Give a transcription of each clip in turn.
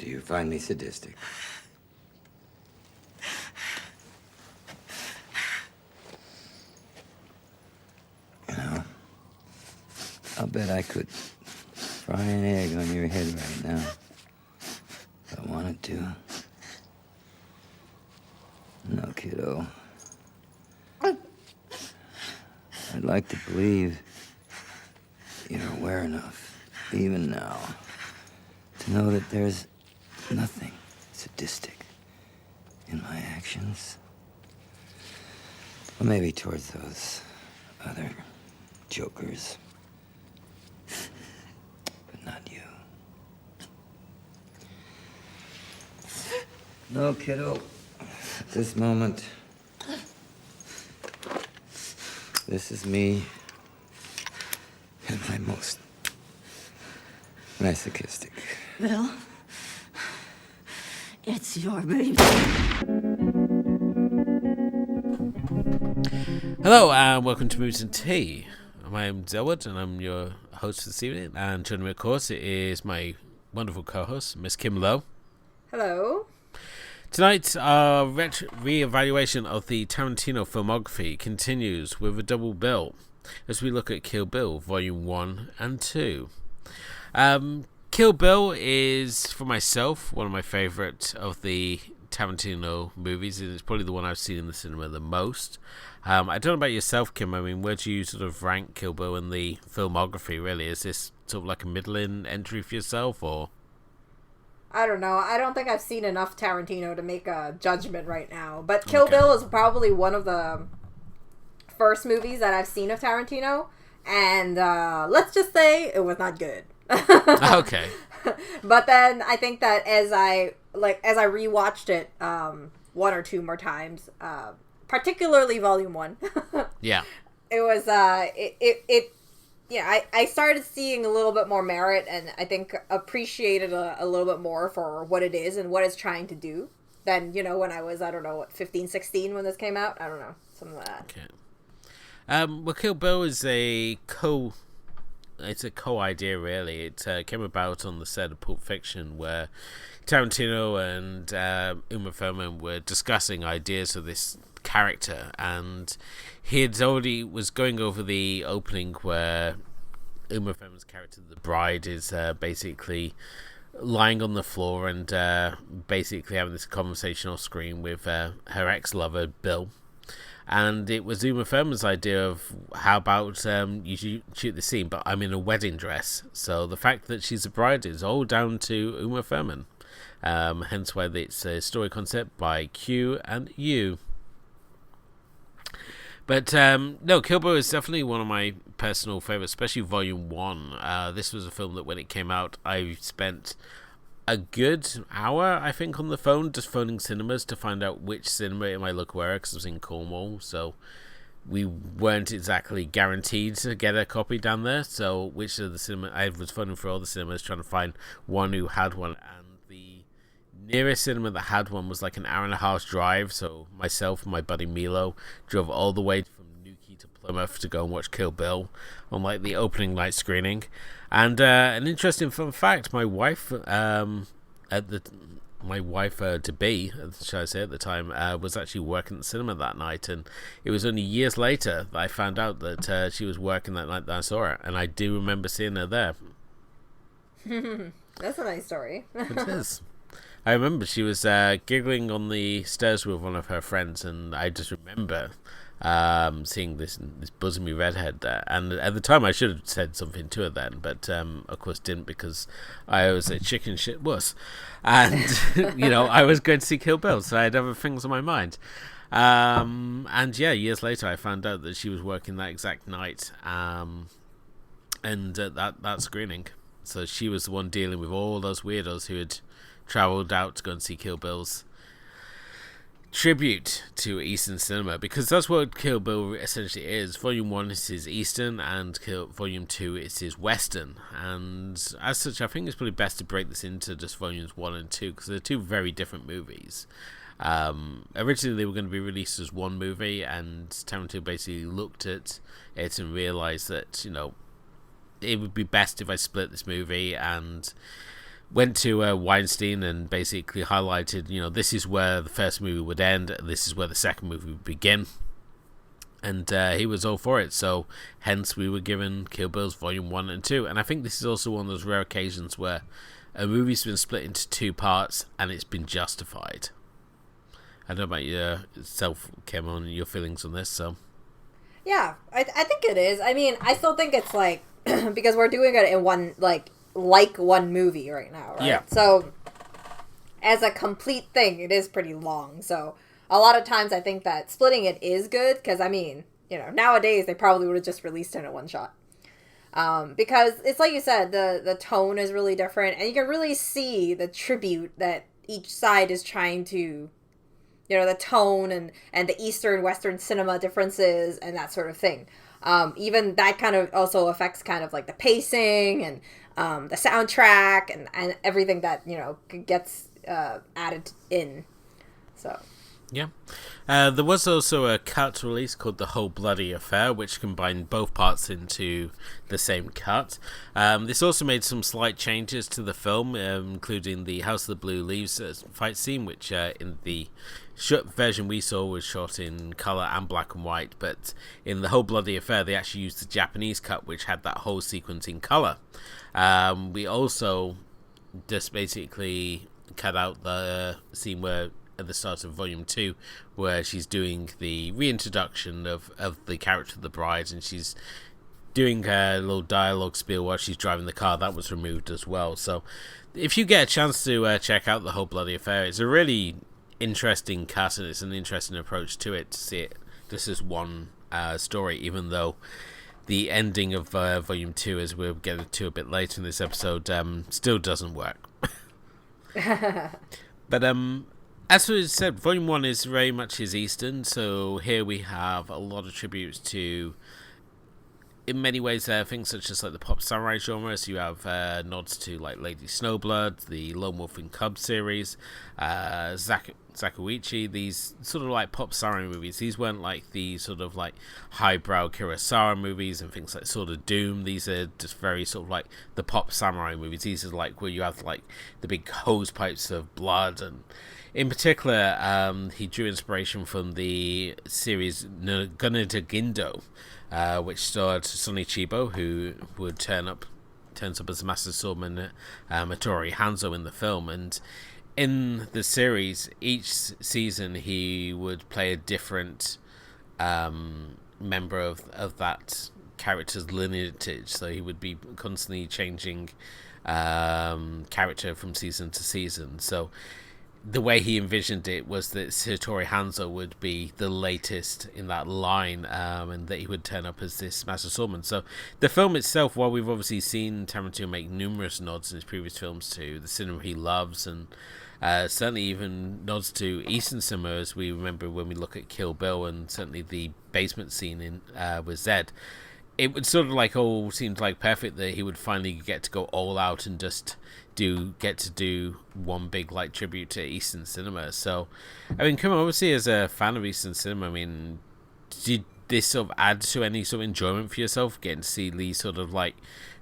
Do you find me sadistic? You know, I'll bet I could fry an egg on your head right now. If I wanted to. No, kiddo. I'd like to believe you're aware enough, even now, to know that there's nothing sadistic in my actions. Or maybe towards those other jokers. But not you. No, kiddo. At this moment, this is me at my most masochistic. Bill, it's your baby. Hello and welcome to Movies and Tea. My name's Elwood and I'm your host for this evening. And joining me, of course, is my wonderful co-host, Miss Kim Lowe. Hello. Tonight, our re-evaluation of the Tarantino filmography continues with a double bill as we look at Kill Bill Volume 1 and 2. Kill Bill is, for myself, one of my favourite of the Tarantino movies. It's probably the one I've seen in the cinema the most. I don't know about yourself, Kim. I mean, where do you sort of rank Kill Bill in the filmography, really? Is this sort of like a middling entry for yourself, or...? I don't know. I don't think I've seen enough Tarantino to make a judgment right now. But Kill Bill is probably one of the first movies that I've seen of Tarantino. And let's just say it was not good. Okay. But then I think that as I rewatched it one or two more times, particularly Volume 1. Yeah. It was I started seeing a little bit more merit and I think appreciated a little bit more for what it is and what it's trying to do than, when I was, 15, 16 when this came out. I don't know. Something like that. Okay. Well, Kill Bill is a co-idea, really. It came about on the set of Pulp Fiction where Tarantino and Uma Thurman were discussing ideas of this character, and he had already was going over the opening where Uma Thurman's character, the bride, is basically lying on the floor and basically having this conversation off screen with her ex-lover, Bill. And it was Uma Thurman's idea of how about you shoot the scene, but I'm in a wedding dress. So the fact that she's a bride is all down to Uma Thurman. Hence why it's a story concept by Q and U. But no, Kill Bill is definitely one of my personal favourites, especially Volume 1. This was a film that when it came out, I spent a good hour, I think, on the phone, just phoning cinemas to find out which cinema in my local area, because I was in Cornwall, so we weren't exactly guaranteed to get a copy down there. So which of the cinema, I was phoning for all the cinemas trying to find one who had one, and the nearest cinema that had one was like an hour and a half drive. So myself and my buddy Milo drove all the way from Newquay to Plymouth to go and watch Kill Bill on like the opening night screening. And an interesting fun fact: my wife, to be, shall I say, at the time, was actually working at the cinema that night, and it was only years later that I found out that she was working that night that I saw her, and I do remember seeing her there. That's a nice story. It is. I remember she was giggling on the stairs with one of her friends, and I just remember seeing this bosomy redhead there. And at the time, I should have said something to her then, but of course didn't, because I was a chicken shit wuss, and I was going to see Kill Bill, so I had other things on my mind. And yeah, years later, I found out that she was working that exact night, and that screening. So she was the one dealing with all those weirdos who had travelled out to go and see Kill Bill's tribute to Eastern cinema, because that's what Kill Bill essentially is. Volume 1 is his Eastern, and Volume 2 is his Western, and as such I think it's probably best to break this into just Volumes 1 and 2, because they're two very different movies. Originally they were going to be released as one movie, and Tarantino basically looked at it and realised that it would be best if I split this movie, and went to Weinstein and basically highlighted, this is where the first movie would end, this is where the second movie would begin. And he was all for it, so hence we were given Kill Bills Volume 1 and 2. And I think this is also one of those rare occasions where a movie's been split into two parts and it's been justified. I don't know about yourself, Kim, on your feelings on this, so... Yeah, I think it is. I mean, I still think it's like, because we're doing it in one, like one movie right now, right? Yeah. So, as a complete thing, it is pretty long, so... A lot of times I think that splitting it is good, because, I mean, nowadays they probably would have just released it in one shot. Because it's like you said, the tone is really different, and you can really see the tribute that each side is trying to, the tone and the Eastern, Western cinema differences and that sort of thing. Even that kind of also affects kind of like the pacing and the soundtrack and everything that, gets added in. So... Yeah. There was also a cut release called The Whole Bloody Affair, which combined both parts into the same cut. This also made some slight changes to the film, including the House of the Blue Leaves fight scene, which in the short version we saw was shot in colour and black and white, but in The Whole Bloody Affair they actually used the Japanese cut, which had that whole sequence in colour. We also just basically cut out the scene where at the start of Volume 2, where she's doing the reintroduction of the character of the bride, and she's doing a little dialogue spiel while she's driving the car. That was removed as well. So if you get a chance to check out The Whole Bloody Affair, it's a really interesting cut, and it's an interesting approach to it, to see it just as one story, even though the ending of Volume 2, as we'll get to a bit later in this episode, still doesn't work. But as we said, Volume 1 is very much his Eastern, so here we have a lot of tributes to, in many ways, things such as like the pop samurai genre. So you have nods to like Lady Snowblood, the Lone Wolf and Cub series, Zakouichi, these sort of like pop samurai movies. These weren't like the sort of like highbrow Kurosawa movies and things like Sword of Doom. These are just very sort of like the pop samurai movies. These are like where you have like the big hose pipes of blood, and in particular, he drew inspiration from the series Gunita Gindo, which starred Sonny Chiba, who would turns up as Master Swordsman Hattori Hanzo in the film. And in the series, each season he would play a different member of that character's lineage. So he would be constantly changing character from season to season. So the way he envisioned it was that Hattori Hanzo would be the latest in that line, and that he would turn up as this Master Swordsman. So the film itself, while we've obviously seen Tarantino make numerous nods in his previous films to the cinema he loves, and certainly even nods to Eastern cinema, as we remember when we look at Kill Bill, and certainly the basement scene in with Zed, it would sort of like all seemed like perfect that he would finally get to go all out and just get to do one big like tribute to Eastern cinema. So I mean, come on, obviously as a fan of Eastern cinema, I mean, did this sort of add to any sort of enjoyment for yourself, getting to see these sort of like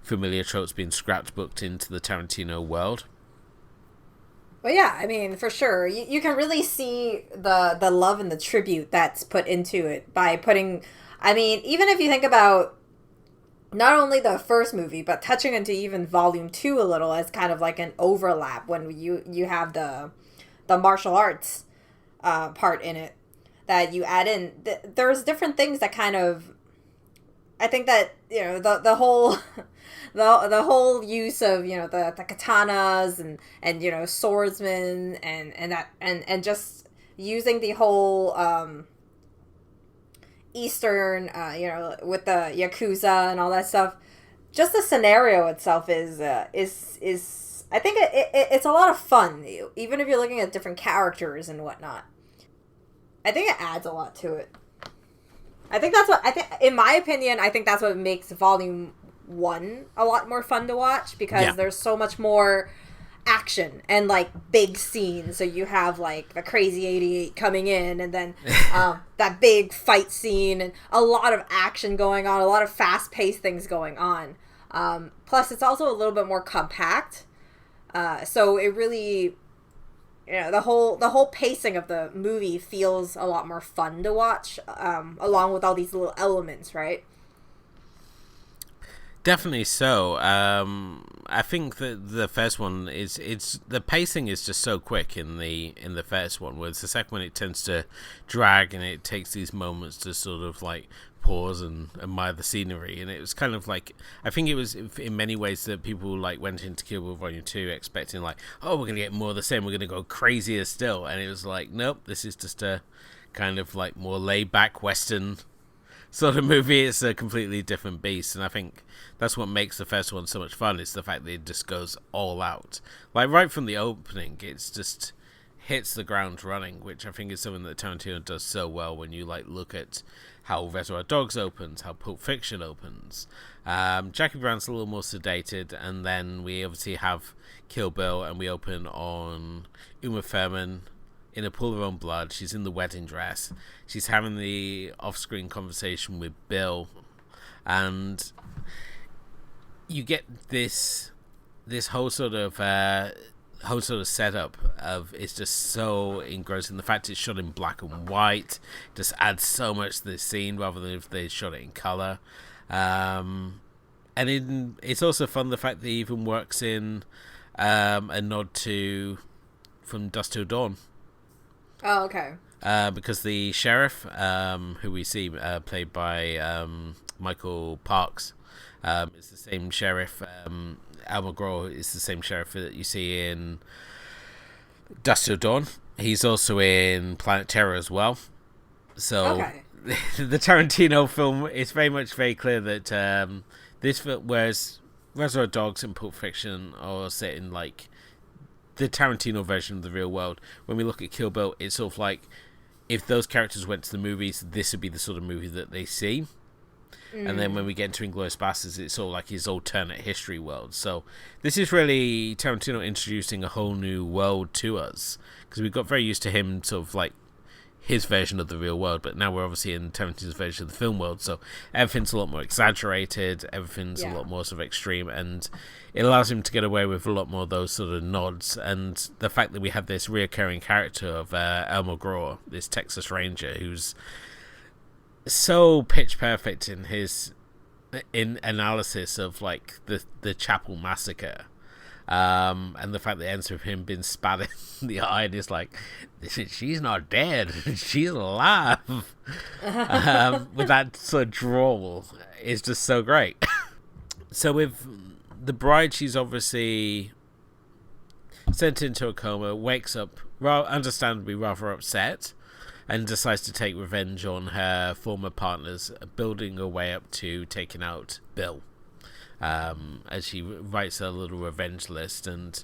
familiar tropes being scrapbooked into the Tarantino world? Well, yeah, I mean, for sure. You can really see the love and the tribute that's put into it by putting, I mean, even if you think about not only the first movie, but touching into even Volume 2 a little as kind of like an overlap when you have the martial arts part in it that you add in. There's different things that kind of, I think that, the whole the whole use of, the katanas and swordsmen and just using the whole Eastern, with the Yakuza and all that stuff. Just the scenario itself is I think it's a lot of fun, even if you're looking at different characters and whatnot. I think it adds a lot to it. In my opinion, I think that's what makes Volume 1 a lot more fun to watch, because there's so much more action and like big scenes. So you have like the Crazy 88 coming in, and then that big fight scene, and a lot of action going on, a lot of fast-paced things going on. Plus, it's also a little bit more compact. So it really, the whole pacing of the movie feels a lot more fun to watch, along with all these little elements, right? Definitely so. I think that the first one it's the pacing is just so quick in the first one, whereas the second one it tends to drag and it takes these moments to sort of like pause and admire the scenery. And it was kind of like, I think it was in many ways that people like went into Kill Bill Volume 2 expecting like, oh, we're gonna get more of the same, we're gonna go crazier still, and it was like, nope, this is just a kind of like more laid back Western sort of movie. It's a completely different beast, and I think that's what makes the first one so much fun. It's the fact that it just goes all out, like right from the opening. It's just hits the ground running, which I think is something that Tarantino does so well. When you like look at how Reservoir Dogs opens, how Pulp Fiction opens, Jackie Brown's a little more sedated, and then we obviously have Kill Bill, and we open on Uma Thurman in a pool of her own blood. She's in the wedding dress. She's having the off-screen conversation with Bill, and you get this whole sort of setup of, it's just so engrossing. The fact it's shot in black and white just adds so much to the scene rather than if they shot it in color. And it's also fun the fact that it even works in a nod to From Dusk Till Dawn. Oh, okay. Because the sheriff, who we see played by Michael Parks, is the same sheriff. Al McGraw is the same sheriff that you see in Dusk Till Dawn. He's also in Planet Terror as well. So okay. The Tarantino film is very clear that this film, whereas Reservoir Dogs and Pulp Fiction are set in like the Tarantino version of the real world, when we look at Kill Bill, it's sort of like if those characters went to the movies, this would be the sort of movie that they see. And then when we get into Inglourious Basterds, it's sort of like his alternate history world. So this is really Tarantino introducing a whole new world to us, because we got very used to him sort of like his version of the real world, but now we're obviously in Tarantino's version of the film world, so everything's a lot more exaggerated, everything's a lot more sort of extreme, and it allows him to get away with a lot more of those sort of nods. And the fact that we have this reoccurring character of Al McGraw, this Texas Ranger, who's so pitch perfect in his analysis of like the Chapel Massacre, and the fact that it ends with him being spat in the eye, and it's like, she's not dead, she's alive. With that sort of drawl is just so great. So with the bride, she's obviously sent into a coma, wakes up understandably rather upset, and decides to take revenge on her former partners, building her way up to taking out Bill. As she writes her little revenge list, and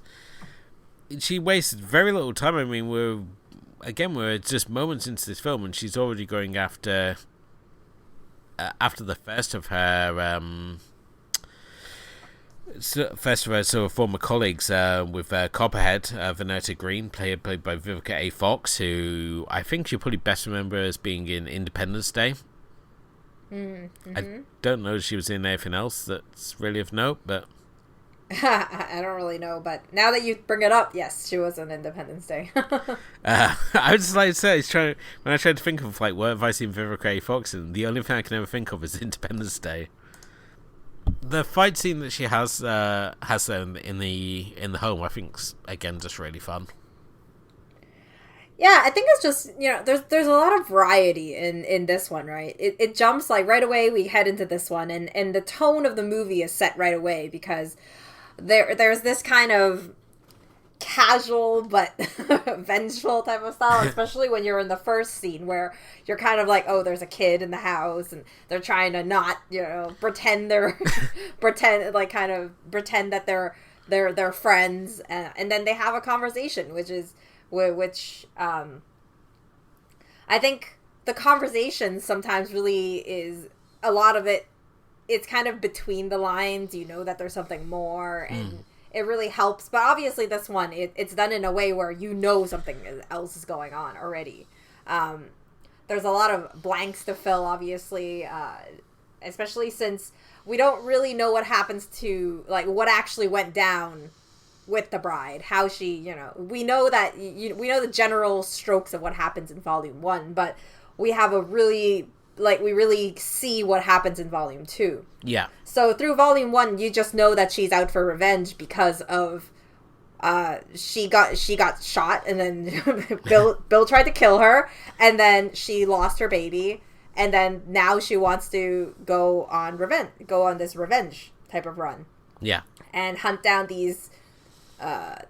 she wasted very little time. I mean, we're just moments into this film, and she's already going after the first of her sort of former colleagues, with Copperhead, Vanessa Green, played by Vivica A. Fox, who I think you probably best remember as being in Independence Day. Mm-hmm. I don't know if she was in anything else that's really of note, but I don't really know, but now that you bring it up, yes, she was on Independence Day. I would just like to say, when I tried to think of like what have I seen Vivica A. Fox in, the only thing I can ever think of is Independence Day. The fight scene that she has in the home, I think's again just really fun. Yeah, I think it's just, there's a lot of variety in this one, right? It jumps, like, right away we head into this one, and the tone of the movie is set right away, because there's this kind of casual but vengeful type of style, especially when you're in the first scene where you're kind of like, oh, there's a kid in the house, and they're trying to not, pretend pretend that they're friends, and then they have a conversation, which I think the conversation sometimes really is, a lot of it's kind of between the lines, that there's something more, and it really helps. But obviously this one, it's done in a way where something else is going on already. There's a lot of blanks to fill, obviously, especially since we don't really know what happens to, like, what actually went down with the bride, how she, you know, we know that we know the general strokes of what happens in volume 1, but we have a really, like, we really see what happens in volume 2. Yeah. So through volume 1, you just know that she's out for revenge because of she got shot, and then Bill tried to kill her, and then she lost her baby, and then now she wants to go on this revenge type of run. Yeah. And hunt down these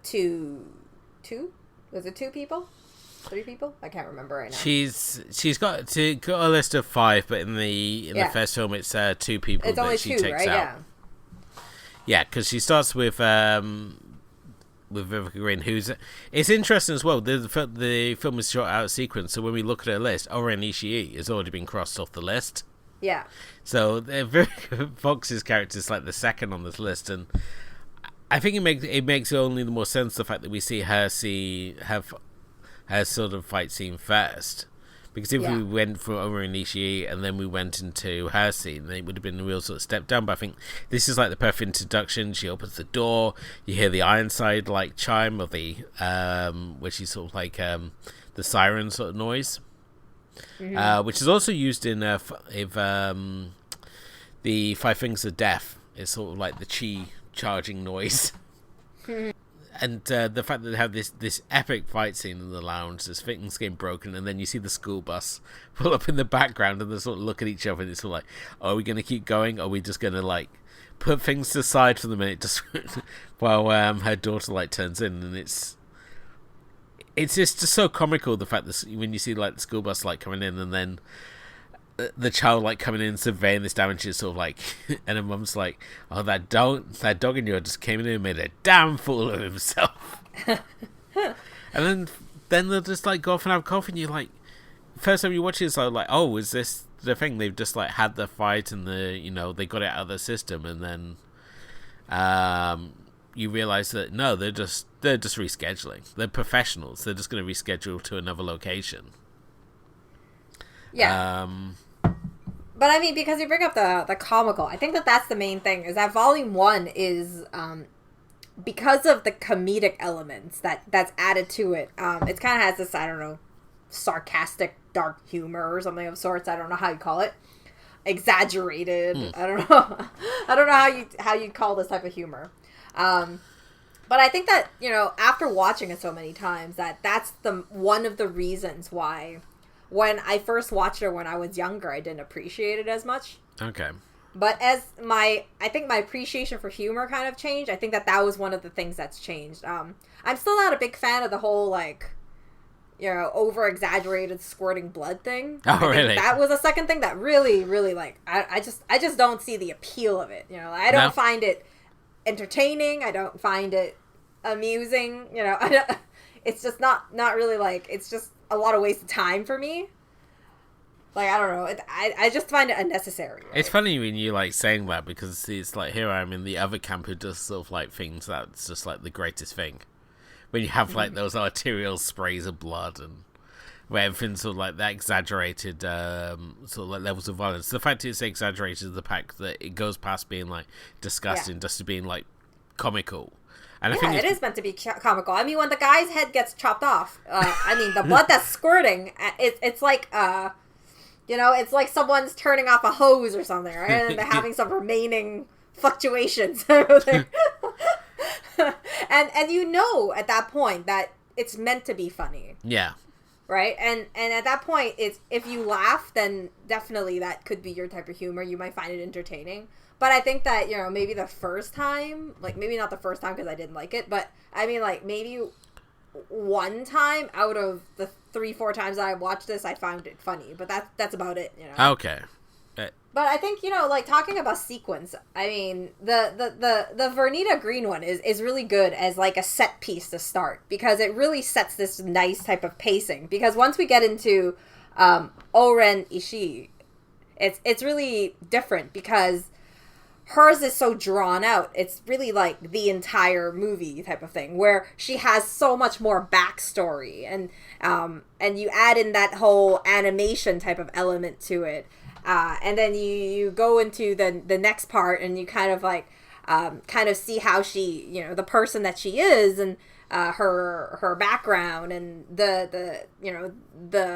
two was it 2 people? 3 people? I can't remember right now. She's got a list of 5, but in the first film it's 2 people it's that she 2, takes right? out. Yeah, because she starts with Vivica Green, who's... It's interesting as well, the film is shot out of sequence, so when we look at her list, Oren Ishii has already been crossed off the list. Yeah. So Vivica Fox's character is like the second on this list, and I think it makes only the more sense the fact that we see her have her sort of fight scene first. Because if we went for Oren Ishii and then we went into her scene, then it would have been a real sort of step down. But I think this is like the perfect introduction. She opens the door, you hear the Ironside like chime of the which is sort of like the siren sort of noise, which is also used in the Five Fingers of Death. It's sort of like the chi charging noise. And the fact that they have this epic fight scene in the lounge, there's things getting broken, and then you see the school bus pull up in the background, and they sort of look at each other, and it's sort of like, are we going to keep going? Or are we just going to, like, put things to the side for the minute just while her daughter, like, turns in? And it's just so comical, the fact that when you see, like, the school bus, like, coming in, and then the child, like, coming in surveying this damage is sort of like, and her mum's like, oh, that dog in you just came in and made a damn fool of himself. And then they'll just, like, go off and have coffee, and you're like, first time you watch it, it's like, oh, is this the thing? They've just, like, had the fight, and they got it out of the system, and then you realize that no, they're just rescheduling. They're professionals. They're just going to reschedule to another location. Yeah. But I mean, because you bring up the comical, I think that's the main thing, is that volume 1 is, because of the comedic elements that's added to it, it kind of has this, I don't know, sarcastic dark humor or something of sorts. I don't know how you call it. Exaggerated. I don't know. I don't know how you call this type of humor. But I think that, after watching it so many times, that's one of the reasons why when I first watched it when I was younger, I didn't appreciate it as much. Okay. But I think my appreciation for humor kind of changed. I think that was one of the things that's changed. I'm still not a big fan of the whole, like, over-exaggerated squirting blood thing. Oh, really? That was a second thing that really, really, like, I just don't see the appeal of it. I don't find it entertaining. I don't find it amusing. It's just not really, like, it's just a lot of waste of time for me. Like, I don't know. I just find it unnecessary. Right? It's funny when you, like, saying that, because it's like, here I am in the other camp who does sort of, like, things that's just, like, the greatest thing. When you have, like, those arterial sprays of blood, and where everything's sort of, like, that exaggerated, sort of, like, levels of violence. The fact it's exaggerated is the fact that it goes past being, like, disgusting, just to being, like, comical. And I think it is meant to be comical. I mean, when the guy's head gets chopped off, the blood that's squirting, it's like, it's like someone's turning off a hose or something, right? And they're having some remaining fluctuations. and at that point that it's meant to be funny. Yeah. Right? And at that point, it's, if you laugh, then definitely that could be your type of humor. You might find it entertaining. But I think that, maybe the first time, like, maybe not the first time because I didn't like it, but I mean, like, maybe one time out of the 3-4 times that I watched this, I found it funny. But that's about it, Okay. But I think, like, talking about sequence, I mean, the Vernita Green one is really good as, like, a set piece to start, because it really sets this nice type of pacing. Because once we get into Oren Ishii, it's really different, because hers is so drawn out. It's really like the entire movie type of thing, where she has so much more backstory, and you add in that whole animation type of element to it, and then you go into the next part, and you kind of like kind of see how she, you know, the person that she is, and her background, and the you know,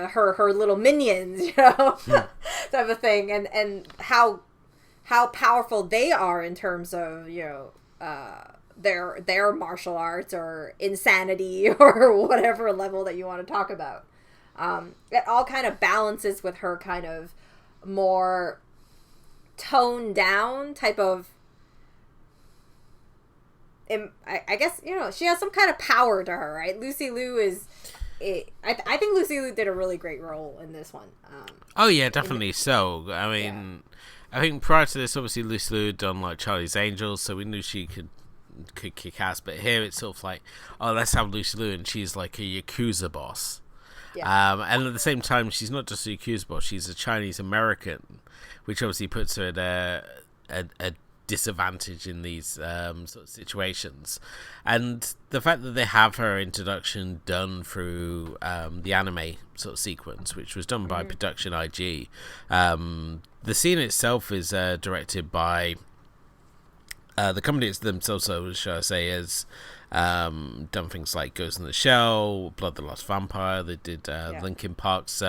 her little minions, you know, type of thing, and how powerful they are in terms of, you know, their martial arts or insanity or whatever level that you want to talk about. It all kind of balances with her kind of more toned down type of, I guess, you know, she has some kind of power to her, right? Lucy Liu is, I think Lucy Liu did a really great role in this one. Oh yeah, definitely so. I mean, I think prior to this, obviously Lucy Liu had done like Charlie's Angels, so we knew she could kick ass. But here it's sort of like, oh, let's have Lucy Liu, and she's like a Yakuza boss. Yeah. And at the same time, she's not just a Yakuza boss; she's a Chinese American, which obviously puts her at a disadvantage in these sort of situations. And the fact that they have her introduction done through the anime sort of sequence, which was done by Production IG. The scene itself is directed by the company themselves, so shall I say, has done things like Ghost in the Shell, Blood the Lost Vampire. They did Linkin Park's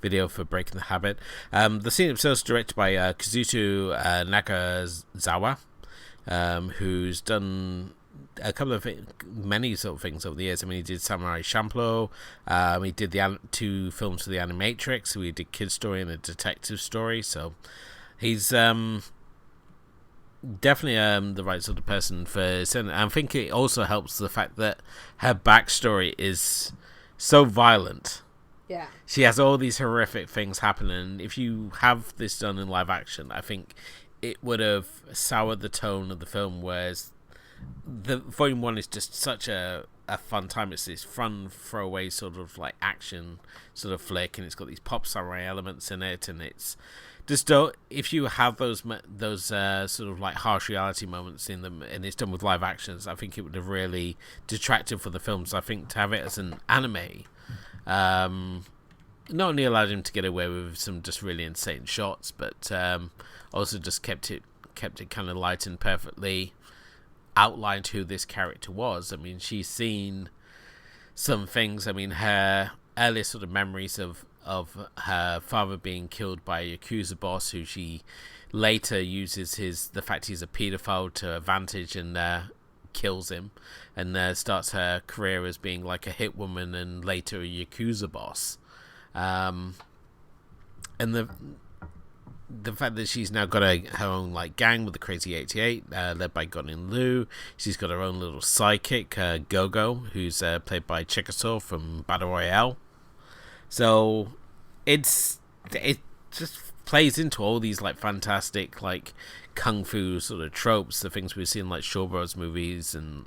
video for Breaking the Habit. The scene itself is directed by Kazuto Nakazawa, who's done a couple of many sort of things over the years. I mean, he did Samurai Champloo. He did the 2 films for the Animatrix. So he did Kid Story and a Detective Story. So he's definitely the right sort of person for sending. I think it also helps the fact that her backstory is so violent. Yeah, she has all these horrific things happening. If you have this done in live action, I think it would have soured the tone of the film. Whereas the Volume 1 is just such a fun time. It's this fun throwaway sort of like action sort of flick, and it's got these pop samurai elements in it, and it's just don't. If you have those sort of like harsh reality moments in them, and it's done with live actions, I think it would have really detracted for the film. So I think to have it as an anime, not only allowed him to get away with some just really insane shots, but also just kept it kind of light and perfectly outlined who this character was. I mean, she's seen some things. I mean, her earliest sort of memories of her father being killed by a Yakuza boss, who she later uses the fact he's a paedophile to advantage and kills him, and starts her career as being like a hit woman and later a Yakuza boss. And the fact that she's now got her own like gang with the Crazy 88, led by Gonin Liu. She's got her own little sidekick, Gogo, who's played by Chikasaw from Battle Royale. So it just plays into all these like fantastic like kung fu sort of tropes, the things we've seen in like Shaw Bros movies, and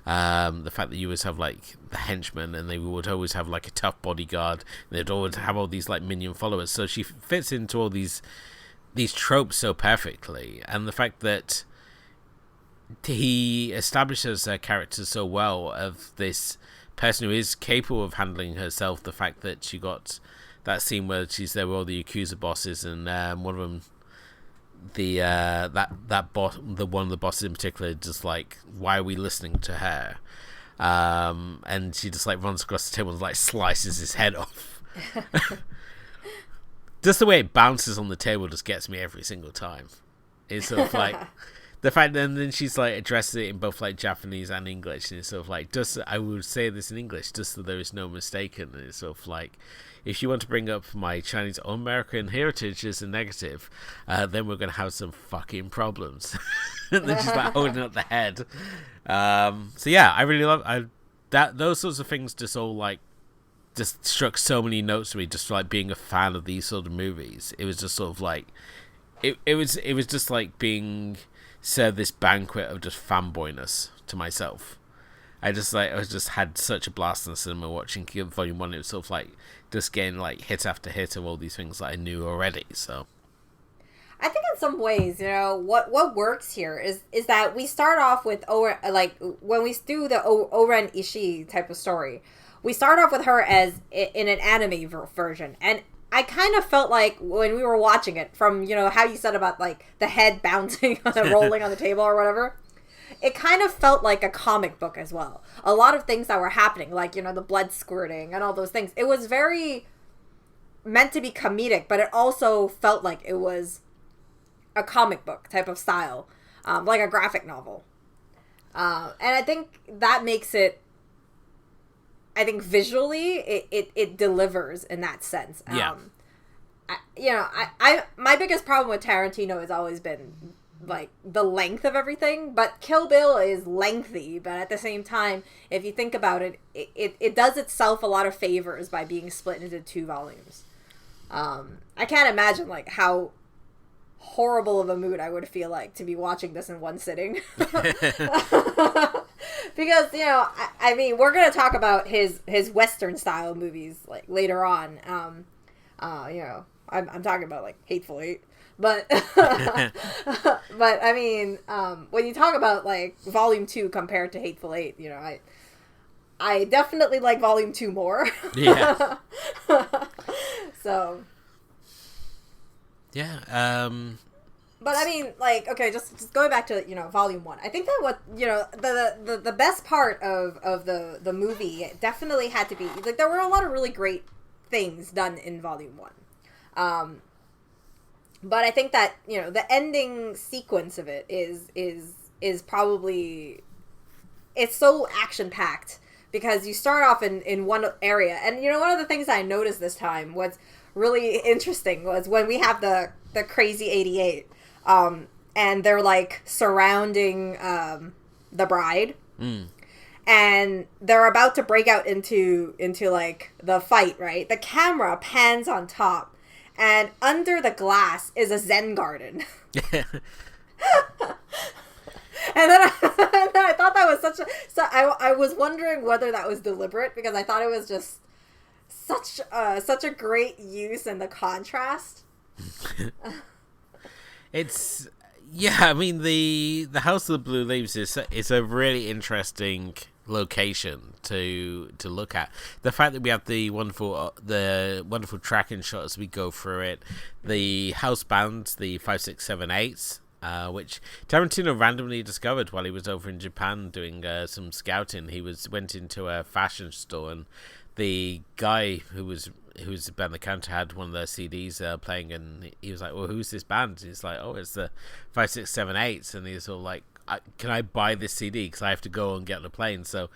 the fact that you always have like the henchmen, and they would always have like a tough bodyguard, and they'd always have all these like minion followers. So she fits into all these tropes so perfectly, and the fact that he establishes her character so well of this person who is capable of handling herself. The fact that she got that scene where she's there with all the Yakuza bosses, and one of them, that boss, one of the bosses in particular, just like, why are we listening to her? And she just like runs across the table and like slices his head off. Just the way it bounces on the table just gets me every single time. It's sort of like the fact that then she's like addresses it in both like Japanese and English, and it's sort of like, just I would say this in English just so there is no mistaken. And it's sort of like, if you want to bring up my Chinese or American heritage as a negative, then we're gonna have some fucking problems. And then she's like holding up the head. So yeah, I really love that. Those sorts of things just all like just struck so many notes to me, just like being a fan of these sort of movies. It was just sort of like it was just like being served this banquet of just fanboyness to myself. I just had such a blast in the cinema watching Volume 1. It was sort of like just getting like hit after hit of all these things that I knew already. So I think in some ways, you know, what works here is that we start off with like when we do the Oren Ishii type of story, we start off with her as in an anime version, and I kind of felt like when we were watching it, from, you know, how you said about, like, the head bouncing, rolling on the table or whatever, it kind of felt like a comic book as well. A lot of things that were happening, like, you know, the blood squirting and all those things. It was very meant to be comedic, but it also felt like it was a comic book type of style, like a graphic novel. And I think that makes it, I think visually it delivers in that sense. Yeah. My biggest problem with Tarantino has always been like the length of everything, but Kill Bill is lengthy, but at the same time, if you think about it, it does itself a lot of favors by being split into 2 volumes. I can't imagine like how horrible of a mood I would feel like to be watching this in one sitting. Because, you know, I mean, we're going to talk about his Western style movies like later on. You know, I'm talking about like Hateful Eight, but, but I mean, when you talk about like Volume 2 compared to Hateful Eight, you know, I definitely like Volume 2 more. Yeah. So. Yeah. But I mean, like, okay, just going back to, you know, Volume 1. I think that what, you know, the best part of the movie definitely had to be, like, there were a lot of really great things done in Volume 1. But I think that, you know, the ending sequence of it is probably, it's so action-packed, because you start off in one area, and, you know, one of the things I noticed this time was really interesting was when we have the Crazy 88, and they're like surrounding the bride, and they're about to break out into like the fight, right? The camera pans on top, and under the glass is a Zen garden. And then I thought that was I was wondering whether that was deliberate, because I thought it was just such a great use in the contrast. It's, yeah, I mean, the House of the Blue Leaves is a really interesting location to look at. The fact that we have the wonderful tracking shot as we go through it, the house bands, the 5, 6, 7, 8s, which Tarantino randomly discovered while he was over in Japan doing some scouting. He went into a fashion store, and the guy who was behind the counter had one of their CDs playing, and he was like, "Well, who's this band?" He's like, "Oh, it's the 5, 6, 7, 8s," and he's all like, "Can I buy this CD? Because I have to go and get on the plane." So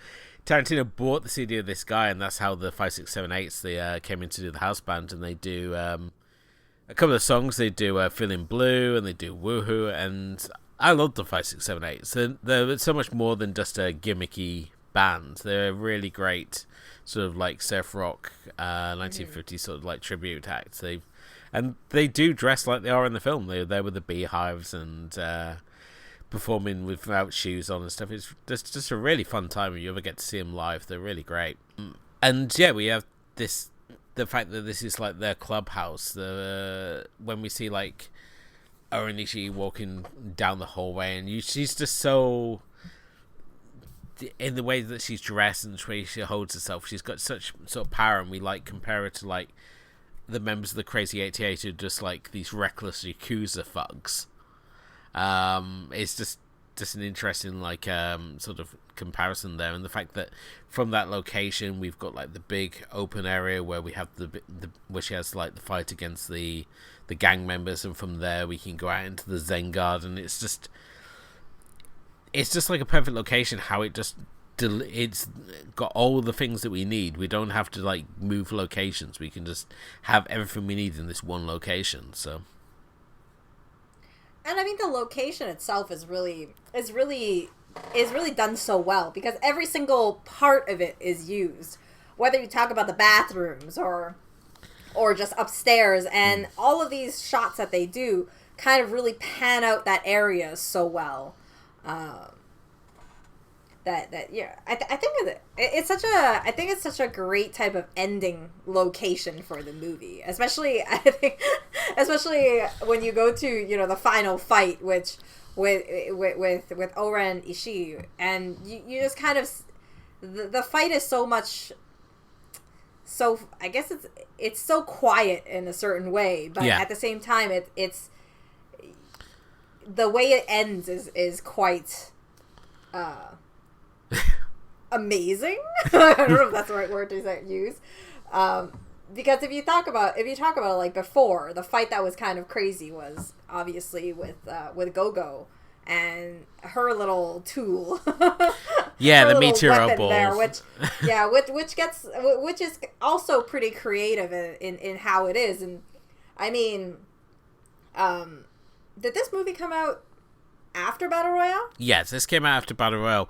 Tarantino bought the CD of this guy, and that's how the 5, 6, 7, 8s they came in to do the house band, and they do a couple of songs. They do "Feeling Blue" and they do "Woohoo," and I love the 5, 6, 7, 8s. They're so much more than just a gimmicky band. They're a really great sort of like surf rock 1950s sort of like tribute acts. They do dress like they are in the film. They're there with the beehives and performing without shoes on and stuff. It's just a really fun time when you ever get to see them live. They're really great. And yeah, we have the fact that this is like their clubhouse. When we see like Orenishi walking down the hallway, and she's just so, in the way that she's dressed and the way she holds herself, she's got such sort of power, and we like compare her to like the members of the Crazy 88 who are just like these reckless Yakuza thugs. It's just an interesting like sort of comparison there, and the fact that from that location we've got like the big open area where we have the where she has like the fight against the gang members, and from there we can go out into the Zen garden. It's just like a perfect location. How it's got all the things that we need. We don't have to like move locations. We can just have everything we need in this one location. So, and I mean, the location itself is really done so well, because every single part of it is used. Whether you talk about the bathrooms or just upstairs, and all of these shots that they do kind of really pan out that area so well. I think it's such a great type of ending location for the movie, especially when you go to, you know, the final fight, which with Oren Ishii, and you just kind of, the fight is so much, so, I guess it's so quiet in a certain way, but Yeah. at the same time, it's the way it ends is quite amazing. I don't know if that's the right word to use. Because if you talk about it, like before, the fight that was kind of crazy was obviously with Go-Go and her little tool. Yeah, her the little meteor weapon ball. there, which is also pretty creative in how it is. And I mean, did this movie come out after Battle Royale? Yes, this came out after Battle Royale.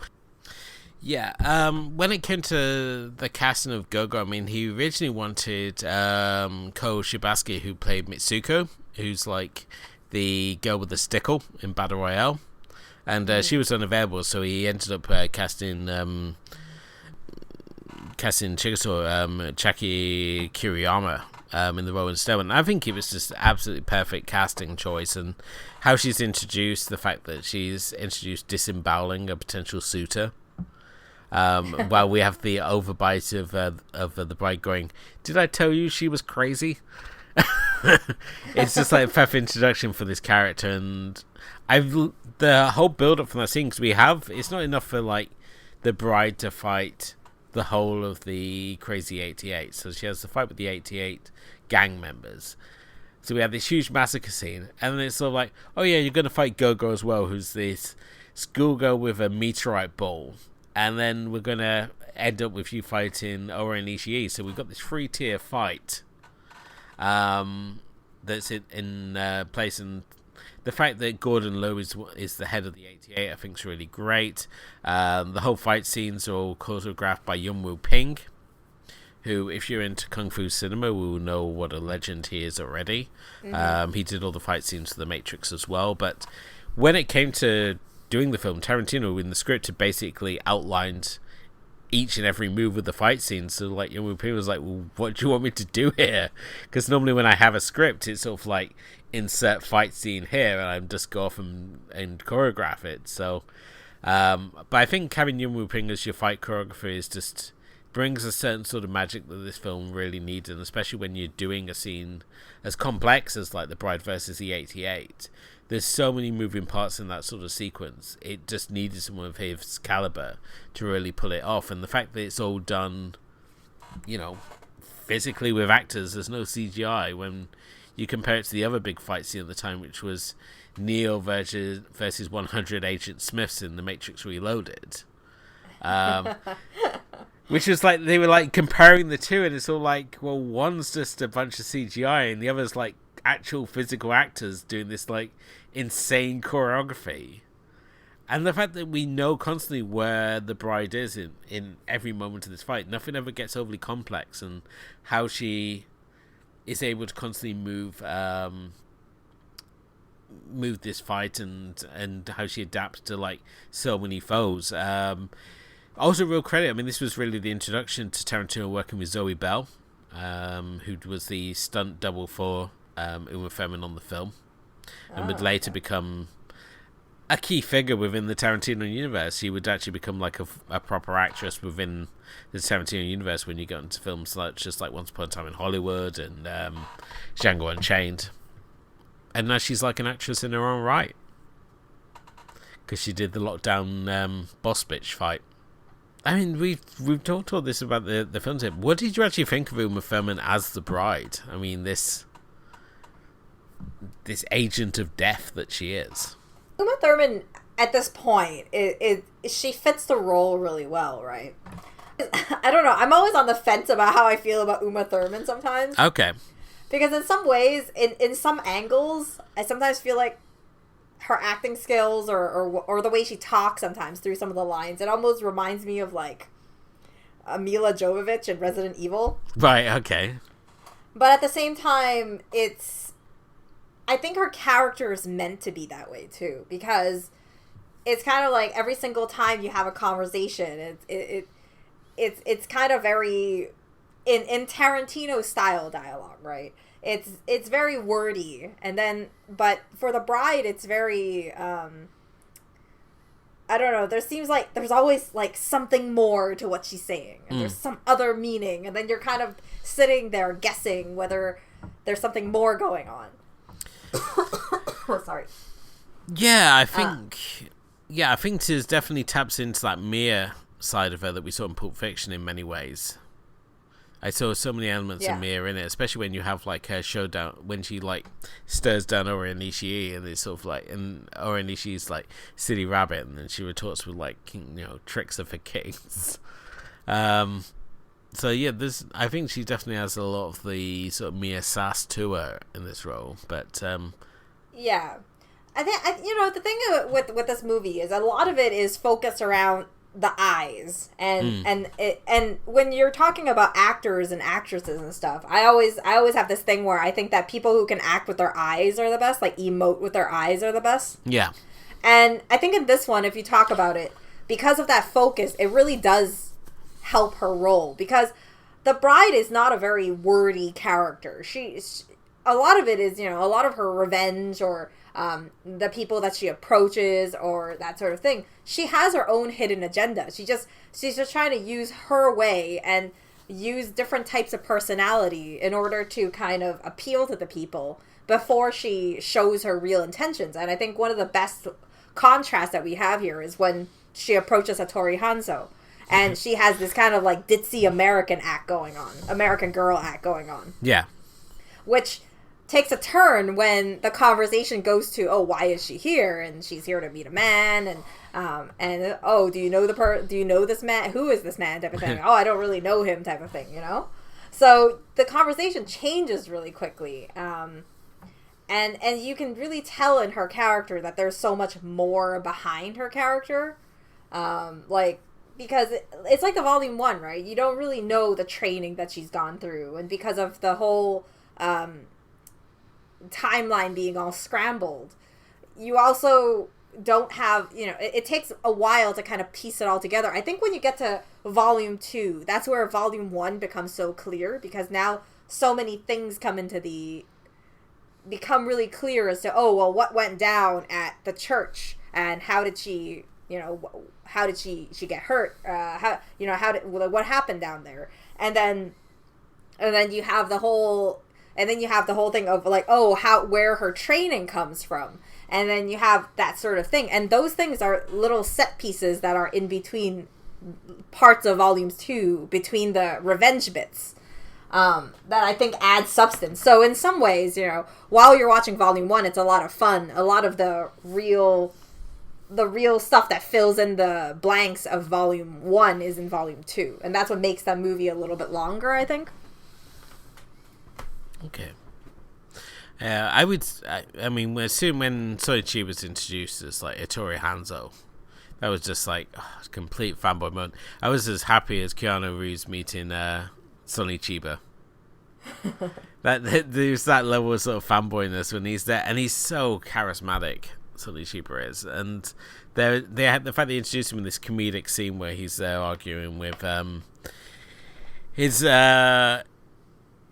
Yeah, when it came to the casting of Gogo, I mean, he originally wanted Ko Shibaski, who played Mitsuko, who's like the girl with the stickle in Battle Royale, and she was unavailable, so he ended up casting Chikasaw, Chaki Kiriyama in the role instead. And I think it was just absolutely perfect casting choice, and how she's introduced, the fact that she's introduced disemboweling a potential suitor. While we have the overbite of the bride going, "Did I tell you she was crazy?" It's just like a perfect introduction for this character, and the whole build up from that scene, because it's not enough for like the bride to fight the whole of the crazy 88, so she has to fight with the 88 gang members. So we have this huge massacre scene, and then it's sort of like, oh yeah, you're gonna fight Gogo as well, who's this schoolgirl with a meteorite ball. And then we're going to end up with you fighting Oren Ishii. So we've got this 3-tier fight that's in place. And the fact that Gordon Lowe is the head of the 88, I think is really great. The whole fight scenes are all choreographed by Yuen Woo-ping, who, if you're into Kung Fu cinema, will know what a legend he is already. Mm-hmm. He did all the fight scenes for The Matrix as well. But when it came to doing the film, Tarantino in the script had basically outlined each and every move of the fight scene. So like Yuen Woo-ping was like, well, what do you want me to do here? Because normally when I have a script, it's sort of like insert fight scene here, and I just go off and choreograph it. So but I think having Yuen Woo-ping as your fight choreographer is just brings a certain sort of magic that this film really needs, and especially when you're doing a scene as complex as like the bride versus the 88. There's so many moving parts in that sort of sequence. It just needed someone of his caliber to really pull it off. And the fact that it's all done, physically with actors, there's no CGI. When you compare it to the other big fight scene at the time, which was Neo versus 100 Agent Smiths in The Matrix Reloaded. Which was like, they were like comparing the two, and it's all like, well, one's just a bunch of CGI, and the other's like actual physical actors doing this like insane choreography. And the fact that we know constantly where the bride is in every moment of this fight, nothing ever gets overly complex, and how she is able to constantly move this fight, and how she adapts to like so many foes. Also, real credit, I mean, this was really the introduction to Tarantino working with Zoe Bell, who was the stunt double for Uma Thurman on the film, and would later become a key figure within the Tarantino universe. She would actually become like a proper actress within the Tarantino universe when you get into films such as like Once Upon a Time in Hollywood and Django Unchained. And now she's like an actress in her own right, because she did the lockdown boss bitch fight. I mean, we've talked all this about the films here. What did you actually think of Uma Thurman as the bride? I mean, this agent of death that she is. Uma Thurman, at this point, she fits the role really well, right? I don't know. I'm always on the fence about how I feel about Uma Thurman sometimes. Okay. Because in some ways, in some angles, I sometimes feel like her acting skills or the way she talks sometimes through some of the lines, it almost reminds me of like Mila Jovovich in Resident Evil. Right, okay. But at the same time, I think her character is meant to be that way too, because it's kind of like every single time you have a conversation, it's kind of very in Tarantino style dialogue, right? It's very wordy, and then but for the bride, it's very I don't know, there seems like there's always like something more to what she's saying, and there's some other meaning, and then you're kind of sitting there guessing whether there's something more going on. Sorry. Yeah, I think Tiz definitely taps into that Mia side of her that we saw in Pulp Fiction in many ways. I saw so many elements of Mia in it, especially when you have like her showdown when she like stirs down Ora Ishii, and it's sort of like, and Ora Ishii's like silly rabbit, and then she retorts with like, tricks of her kings. So yeah, I think she definitely has a lot of the sort of Mia sass to her in this role, but yeah, I think the thing with this movie is a lot of it is focused around the eyes, and when you're talking about actors and actresses and stuff, I always have this thing where I think that people who can act with their eyes are the best, like emote with their eyes are the best. Yeah. And I think in this one, if you talk about it, because of that focus, it really does help her role, because the bride is not a very wordy character. A lot of it is, a lot of her revenge, or the people that she approaches, or that sort of thing. She has her own hidden agenda. She's just trying to use her way and use different types of personality in order to kind of appeal to the people before she shows her real intentions. And I think one of the best contrasts that we have here is when she approaches Hattori Hanzo, and she has this kind of like ditzy American girl act going on. Yeah. Which takes a turn when the conversation goes to, oh, why is she here? And she's here to meet a man, and oh, do you know this man? Who is this man? Type of thing. Oh, I don't really know him. Type of thing. So the conversation changes really quickly, and you can really tell in her character that there's so much more behind her character, because it's like the volume 1, right? You don't really know the training that she's gone through, and because of the whole timeline being all scrambled, you also don't have, it takes a while to kind of piece it all together. I think when you get to volume 2, that's where volume 1 becomes so clear, because now so many things become really clear as to, oh, well, what went down at the church, and how did she get hurt, what happened down there, and then you have the whole thing of like, oh, where her training comes from, and then you have that sort of thing, and those things are little set pieces that are in between parts of volumes 2, between the revenge bits, that I think add substance. So in some ways, while you're watching volume 1, it's a lot of fun. A lot of the real stuff that fills in the blanks of volume 1 is in volume 2, and that's what makes that movie a little bit longer, I think. Okay. I assume when Soichi was introduced as like Hattori Hanzo, that was just like a complete fanboy moment. I was as happy as Keanu Reeves meeting Sonny Chiba. There's that level of sort of fanboyness when he's there, and he's so charismatic. Sonny Chiba is, and they had the fact they introduced him in this comedic scene where he's there arguing with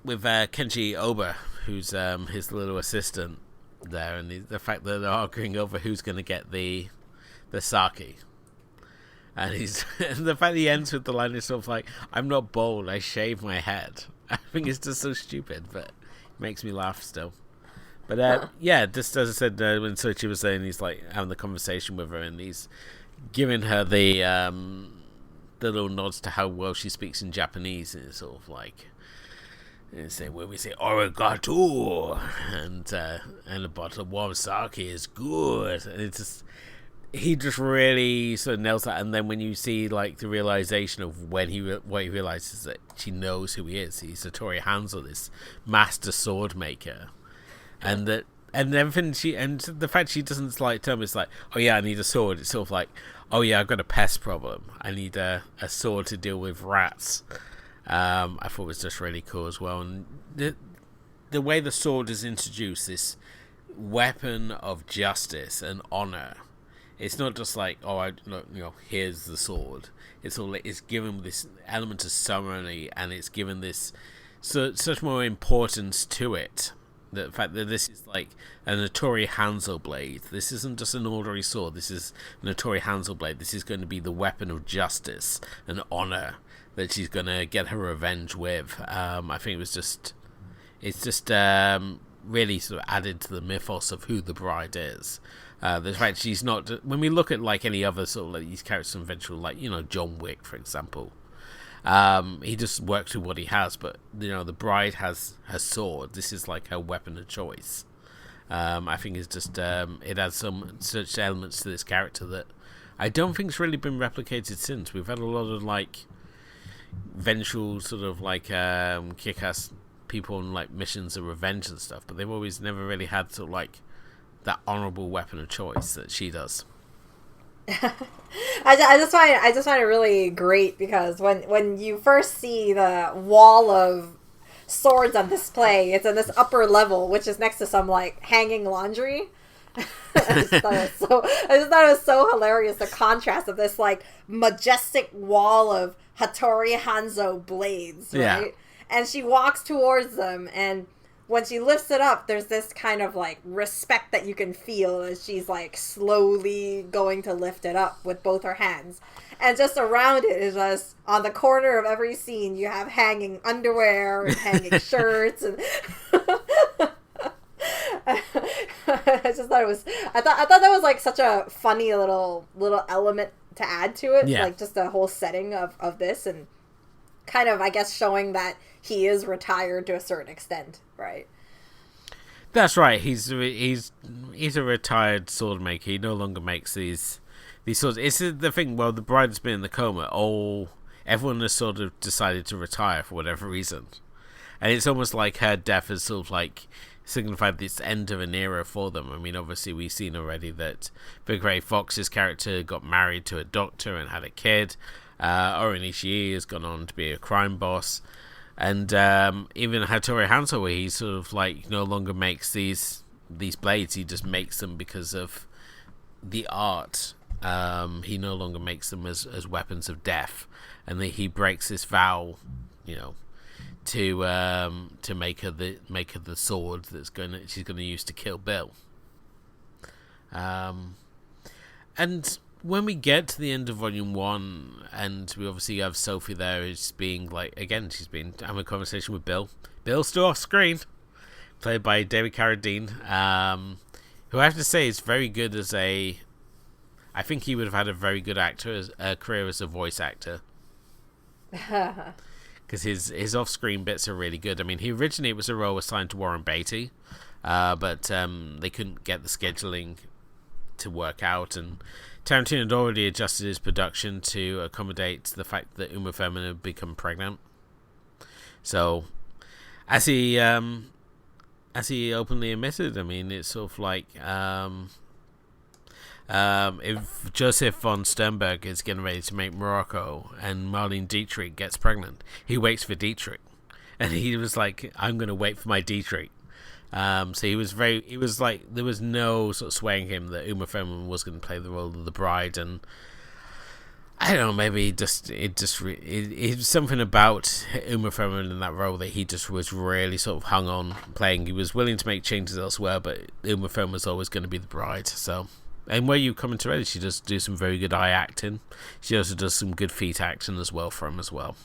Kenji Oba, who's his little assistant there, and the fact that they're arguing over who's going to get the sake, and and the fact he ends with the line is sort of like, "I'm not bald, I shave my head." I think it's just so stupid, but it makes me laugh still. But just as I said, when Soichi was saying, he's like having the conversation with her, and he's giving her the little nods to how well she speaks in Japanese, and it's sort of like, when we say arigato, and a bottle of warm sake is good, and it's just, he just really sort of nails that. And then when you see like the realization of when he realizes that she knows who he is, he's Hattori Hanzo, this master sword maker, and everything and the fact she doesn't like tell me, it's like, oh yeah, I need a sword. It's sort of like, oh yeah, I've got a pest problem, I need a sword to deal with rats. I thought it was just really cool as well, and the way the sword is introduced, this weapon of justice and honor. It's not just like, here's the sword. It's given this element of ceremony, and it's given this such more importance to it The fact that this is like a Notori Hanzo blade. This isn't just an ordinary sword. This is a Notori Hanzo blade. This is going to be the weapon of justice and honor that she's going to get her revenge with. I think it's just really sort of added to the mythos of who the bride is. The fact she's not, when we look at like any other sort of like these characters in eventual, like, you know, John Wick, for example. He just works with what he has, but you know, the bride has her sword. This is like her weapon of choice. I think it's just it adds some such elements to this character that I don't think's really been replicated since. We've had a lot of like vengeful sort of like kick-ass people on like missions of revenge and stuff, but they've always never really had sort of like that honorable weapon of choice that she does. I just find it really great because when you first see the wall of swords on display, it's in this upper level, which is next to some like hanging laundry. I just thought it was so hilarious, the contrast of this like majestic wall of Hattori Hanzo blades, right? Yeah. And she walks towards them, and when she lifts it up, there's this kind of like respect that you can feel as she's like slowly going to lift it up with both her hands. And just around it is just on the corner of every scene, you have hanging underwear and hanging shirts. And I just thought I thought that was like such a funny little element to add to it. Yeah. Like just the whole setting of this, and kind of, I guess, showing that he is retired to a certain extent, right? That's right. He's a retired sword maker. He no longer makes these swords. It's the thing. Well, the bride's been in the coma. Everyone has sort of decided to retire for whatever reason, and it's almost like her death has sort of like signified this end of an era for them. I mean, obviously we've seen already that Big Ray Fox's character got married to a doctor and had a kid. Oren Ishii has gone on to be a crime boss. And even Hattori Hanzo, where he sort of like no longer makes these blades, he just makes them because of the art. He no longer makes them as weapons of death, and he breaks this vow, you know, to make her the sword she's gonna use to kill Bill. And when we get to the end of Volume 1, and we obviously have Sophie there, who's being like, again, she's been having a conversation with Bill. Bill's still off screen, played by David Carradine, who I have to say is very good as I think he would have had a very good career as a voice actor. Because his off-screen bits are really good. I mean, it was a role assigned to Warren Beatty, but they couldn't get the scheduling to work out, and Tarantino had already adjusted his production to accommodate the fact that Uma Thurman had become pregnant. So, as he openly admitted, I mean, it's sort of like if Joseph von Sternberg is getting ready to make Morocco and Marlene Dietrich gets pregnant, he waits for Dietrich, and he was like, "I'm going to wait for my Dietrich." So he was like, there was no sort of swaying him that Uma Thurman was going to play the role of the bride, and I don't know, maybe it was something about Uma Thurman in that role that he just was really sort of hung on playing. He was willing to make changes elsewhere, but Uma Thurman was always going to be the bride. So, and where you come into it, she does do some very good eye acting. She also does some good feet acting as well for him as well.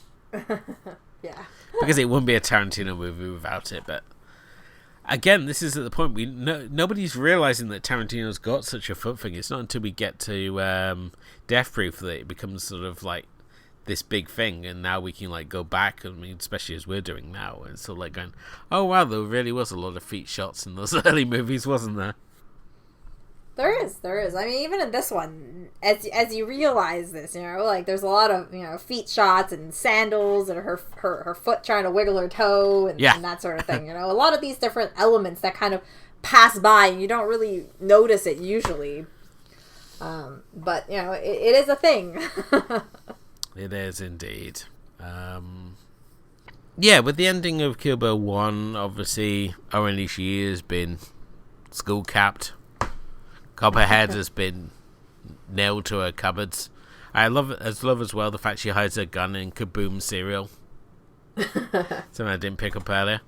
Yeah. Because it wouldn't be a Tarantino movie without it, but again, this is at the point nobody's realizing that Tarantino's got such a foot thing. It's not until we get to Death Proof that it becomes sort of like this big thing, and now we can like go back. I mean, especially as we're doing now, and sort of like going, "Oh wow, there really was a lot of feet shots in those early movies, wasn't there?" There is. I mean, even in this one, as you realize this, you know, like there's a lot of, you know, feet shots and sandals and her foot trying to wiggle her toe and that sort of thing. You know, a lot of these different elements that kind of pass by and you don't really notice it usually. But you know, it is a thing. It is indeed. Yeah, with the ending of Kill Bill 1, obviously Oren Ishii has been school capped. Copperhead has been nailed to her cupboards. I love as well the fact she hides her gun in Kaboom cereal. Something I didn't pick up earlier.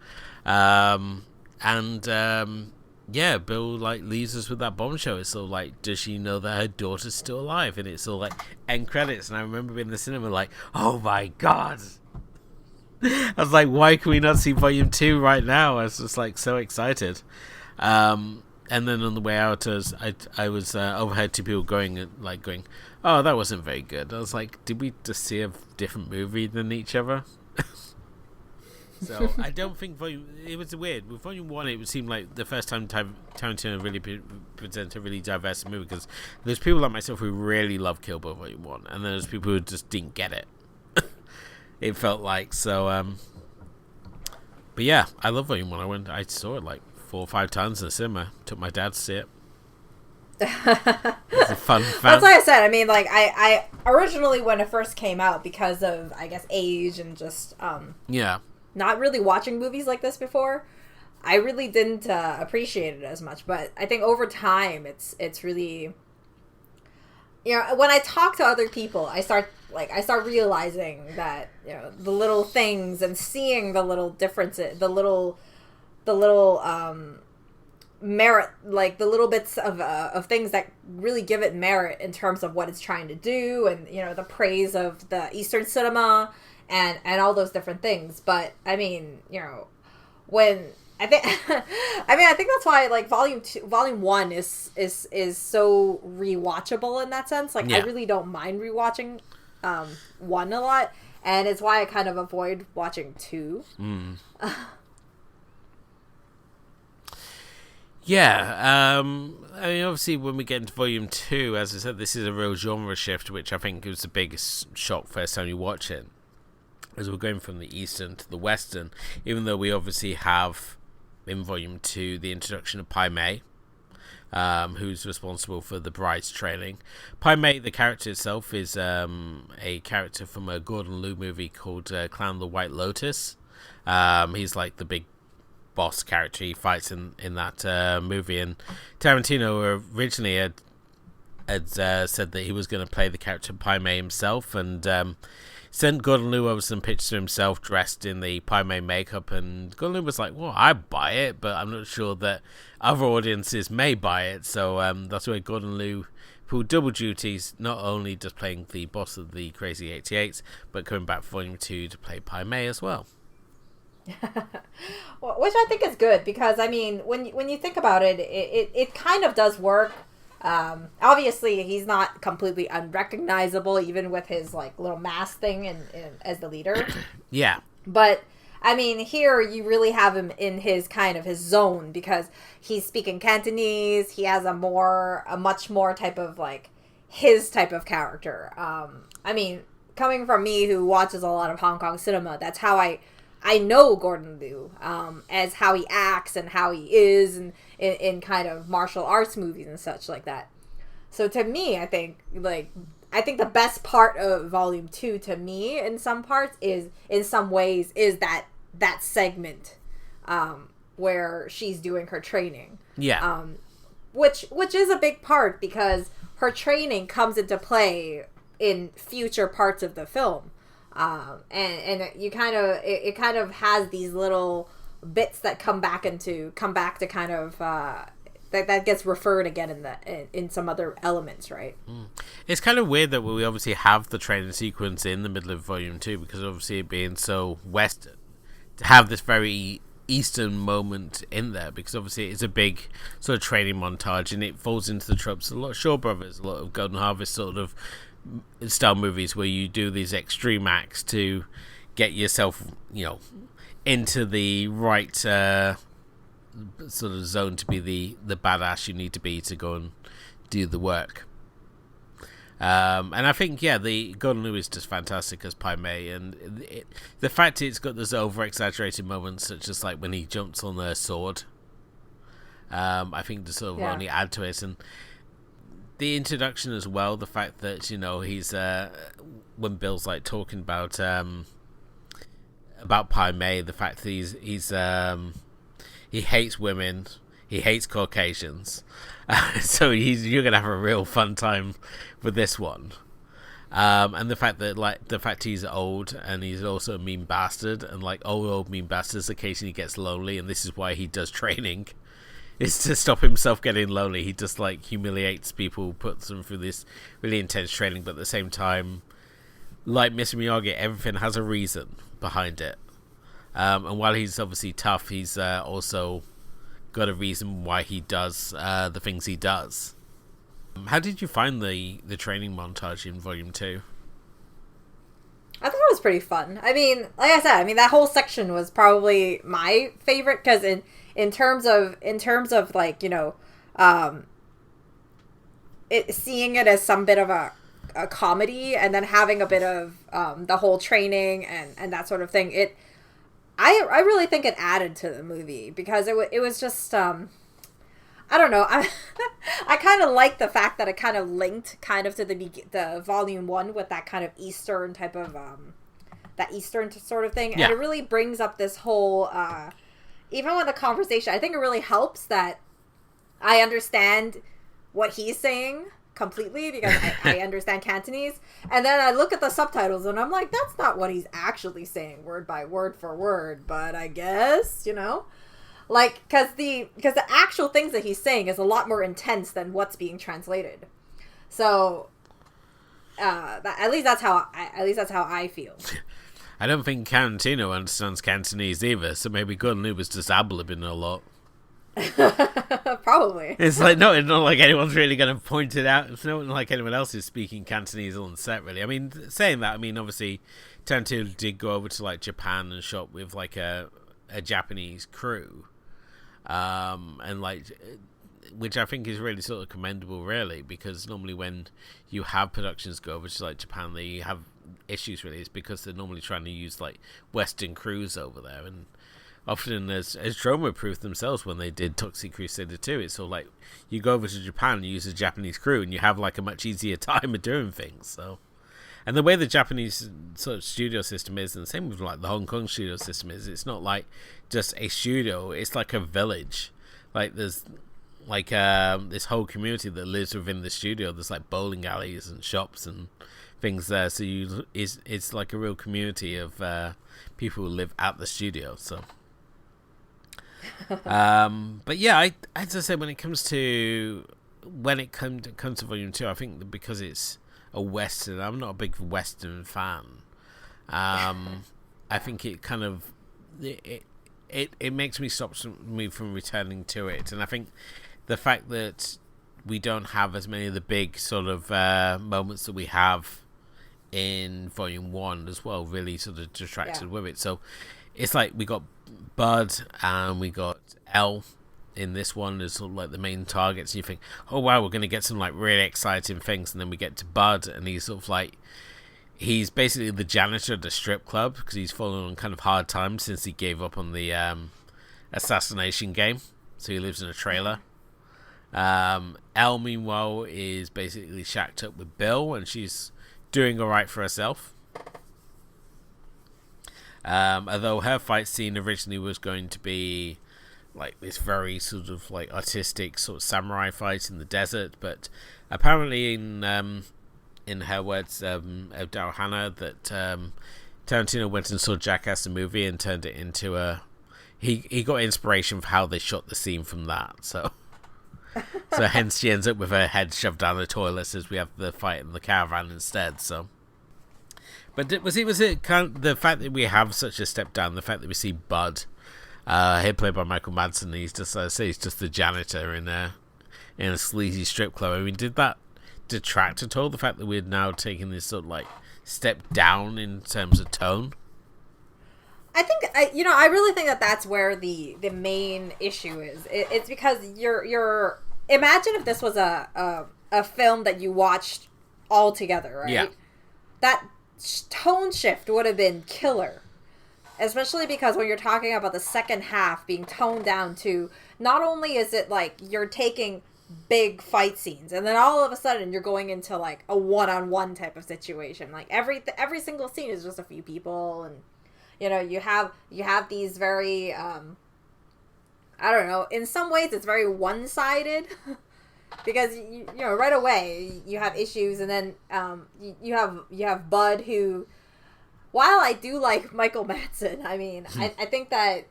And yeah, Bill like leaves us with that bombshell. It's sort of like, does she know that her daughter's still alive? And it's all like end credits. And I remember being in the cinema like, oh my god. I was like, why can we not see Volume 2 right now? I was just like so excited. And then on the way out, I was overheard two people going, oh, that wasn't very good. I was like, did we just see a different movie than each other? So I don't think it was weird. With Volume 1, it would seem like the first time Tarantino really presented a really diverse movie, because there's people like myself who really love Kill Bill Volume 1, and then there's people who just didn't get it. It felt like so. But yeah, I love Volume 1. I saw it like 4 or 5 times in the cinema. Took my dad to see it. It's a fun fact. That's like I said. I mean, like I originally, when it first came out, because of, I guess, age and just not really watching movies like this before, I really didn't appreciate it as much. But I think over time, it's really, when I talk to other people, I start realizing that, the little things and seeing the little differences, the little merit, like the little bits of things that really give it merit in terms of what it's trying to do, and the praise of the Eastern cinema and all those different things. But I mean, when I think I think that's why, like, Volume 1 is so rewatchable in that sense. Like, I really don't mind rewatching 1 a lot, and it's why I kind of avoid watching 2. Yeah, I mean, obviously, when we get into Volume 2, as I said, this is a real genre shift, which I think was the biggest shock first time you watch it, as we're going from the Eastern to the Western, even though we obviously have, in Volume 2, the introduction of Pai Mei, who's responsible for the bride's training. Pai Mei, the character itself, is a character from a Gordon Liu movie called Clan of the White Lotus. He's like the big boss character. He fights in that movie, and Tarantino originally had said that he was going to play the character Pai Mei himself, and sent Gordon Liu over some pictures of himself dressed in the Pai Mei makeup, and Gordon Liu was like, well, I buy it, but I'm not sure that other audiences may buy it. So that's where Gordon Liu pulled double duties, not only just playing the boss of the Crazy 88s, but coming back for Volume 2 to play Pai Mei as well. Well, which I think is good, because I mean, when you think about it, it kind of does work. Obviously, he's not completely unrecognizable, even with his like little mask thing and as the leader. Yeah. But I mean, here you really have him in his kind of his zone, because he's speaking Cantonese. He has a much more type of like his type of character. I mean, coming from me who watches a lot of Hong Kong cinema, that's how I know Gordon Liu, as how he acts and how he is in kind of martial arts movies and such like that. So to me, I think the best part of Volume 2 to me in some ways is that segment where she's doing her training. Yeah. Which is a big part, because her training comes into play in future parts of the film. And you kind of it kind of has these little bits that come back to kind of that gets referred again in some other elements, right? It's kind of weird that we obviously have the training sequence in the middle of Volume 2, because obviously it being so Western, to have this very Eastern moment in there, because obviously it's a big sort of training montage, and it falls into the tropes of a lot of Shaw Brothers, a lot of Golden Harvest sort of style movies, where you do these extreme acts to get yourself, into the right sort of zone to be the badass you need to be to go and do the work. And I think, the Gordon Liu is just fantastic as Pai Mei, and the fact it's got those over-exaggerated moments, such as like when he jumps on their sword, I think to sort of only add to it. And the introduction as well, the fact that, he's when Bill's like talking about Pai Mei, the fact that he's he hates women, he hates Caucasians, so you're gonna have a real fun time with this one. And the fact he's old and he's also a mean bastard, and like old mean bastards occasionally gets lonely, and this is why he does training, is to stop himself getting lonely. He just like humiliates people, puts them through this really intense training, but at the same time, like Mr. Miyagi, everything has a reason behind it. And while he's obviously tough, he's also got a reason why he does the things he does. How did you find the training montage in Volume 2? I thought it was pretty fun. I mean, like I said, that whole section was probably my favorite, because in terms of like, seeing it as some bit of a comedy, and then having a bit of the whole training and that sort of thing, I really think it added to the movie, because it was just I don't know. I kind of like the fact that it kind of linked kind of to the Volume 1 with that kind of Eastern type of that Eastern sort of thing, and it really brings up this whole even with the conversation. I think it really helps that I understand what he's saying completely, because I understand Cantonese, and then I look at the subtitles and I'm like, that's not what he's actually saying word by word for word, but I guess, like, because the actual things that he's saying is a lot more intense than what's being translated. So at least that's how I feel. I don't think Tarantino understands Cantonese either, so maybe Gordon Liu was just ad-libbing a lot. Probably. It's like, no, it's not like anyone's really going to point it out. It's not like anyone else is speaking Cantonese on set, really. I mean, saying that, obviously Tarantino did go over to like Japan and shot with like a Japanese crew, and like, which I think is really sort of commendable, really, because normally when you have productions go over to like Japan, they have issues, really. It's because they're normally trying to use like Western crews over there, and often, as Troma proved themselves when they did Toxic Crusader 2, it's all like you go over to Japan and use a Japanese crew, and you have like a much easier time of doing things. So, and the way the Japanese sort of studio system is, and the same with like the Hong Kong studio system is, it's not like just a studio; it's like a village. Like there's like this whole community that lives within the studio. There's like bowling alleys and shops and things there. So it's like a real community of people who live at the studio. So. But yeah, as I said, when it comes to Volume 2, I think that because it's a Western, I'm not a big Western fan. I think it kind of it makes me stop me from returning to it, and I think the fact that we don't have as many of the big sort of moments that we have in Volume 1 as well really sort of detracted with it. So it's like we got Bud and we got L in this one as sort of like the main targets, and you think, oh wow, we're going to get some like really exciting things, and then we get to Bud, and he's sort of like, he's basically the janitor at the strip club because he's fallen on kind of hard times since he gave up on the assassination game, so he lives in a trailer. Elle, meanwhile, is basically shacked up with Bill, and she's doing alright for herself. Although her fight scene originally was going to be like this very sort of like artistic sort of samurai fight in the desert, but apparently in her words, Daryl Hannah, that Tarantino went and saw Jackass the movie and turned it into a he got inspiration for how they shot the scene from that, so hence she ends up with her head shoved down the toilet as we have the fight in the caravan instead. So but was it kind of the fact that we have such a step down, the fact that we see Bud here played by Michael Madsen, he's just he's just the janitor in a sleazy strip club. I mean, did that detract at all, the fact that we're now taking this sort of like step down in terms of tone? I think I really think that's where the main issue is. It's because you're imagine if this was a film that you watched all together, right? Yeah. That tone shift would have been killer, especially because when you're talking about the second half being toned down to, not only is it like you're taking big fight scenes and then all of a sudden you're going into like a one-on-one type of situation, like every single scene is just a few people, and you have these very I don't know, in some ways it's very one-sided because you know right away you have issues, and then you have Bud, who, while I do like Michael Madsen, I mean I think that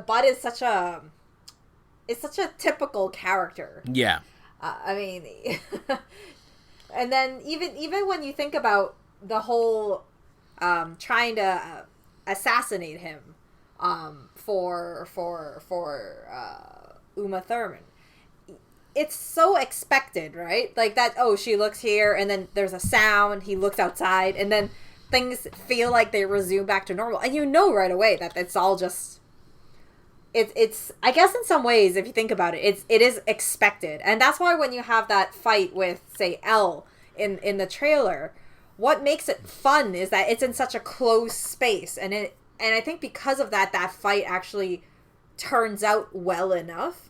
Bud is such a typical character. Yeah. I mean, and then even when you think about the whole trying to assassinate him for Uma Thurman, it's so expected, right? Like that. Oh, she looks here, and then there's a sound. He looks outside, and then things feel like they resume back to normal, and you know right away that it's all just. It's I guess in some ways, if you think about it, it is expected, and that's why when you have that fight with, say, Elle in the trailer, what makes it fun is that it's in such a close space, and I think because of that fight actually turns out well enough.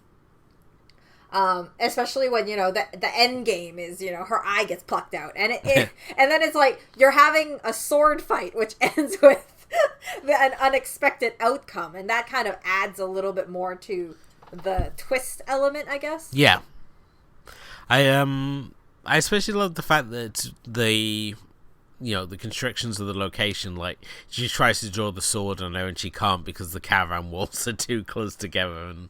Especially when, you know, the end game is, you know, her eye gets plucked out, and and then it's like you're having a sword fight which ends with an unexpected outcome, and that kind of adds a little bit more to the twist element, I guess. Yeah. I especially love the fact that the constrictions of the location, like she tries to draw the sword on her and she can't because the caravan walls are too close together, and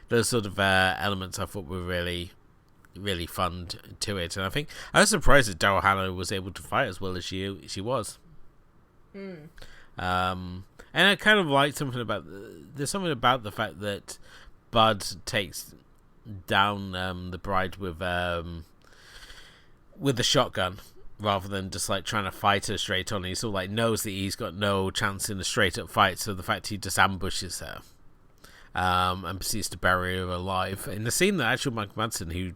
those sort of elements I thought were really, really fun to it. And I think I was surprised that Daryl Hannah was able to fight as well as she was. And I kind of like there's something about the fact that Bud takes down the bride with the shotgun rather than just like trying to fight her straight on. He sort of like knows that he's got no chance in a straight up fight, so the fact he just ambushes her and proceeds to bury her alive in the scene that actually Mike Madsen, who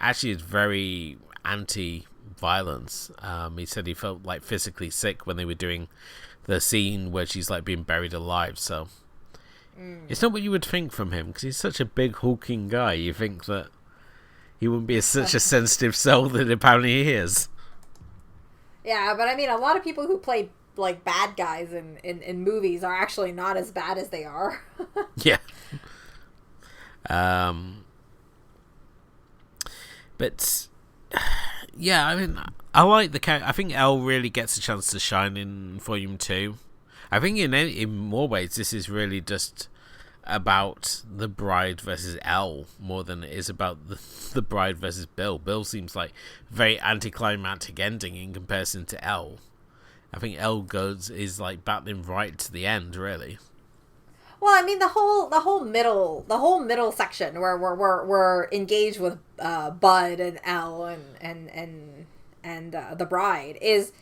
actually is very anti-violence, he said he felt like physically sick when they were doing the scene where she's like being buried alive. So it's not what you would think from him, because he's such a big hulking guy. You think that he wouldn't be such a sensitive soul that apparently he is. Yeah, but I mean, a lot of people who play like bad guys in movies are actually not as bad as they are. Yeah. But yeah, I mean, I like the character. I think Elle really gets a chance to shine in Volume 2. I think in more ways this is really just about the bride versus Elle more than it is about the bride versus Bill. Bill seems like a very anticlimactic ending in comparison to Elle. I think Elle is like battling right to the end, really. Well, I mean, the whole middle section where we're engaged with Bud and Elle and the bride is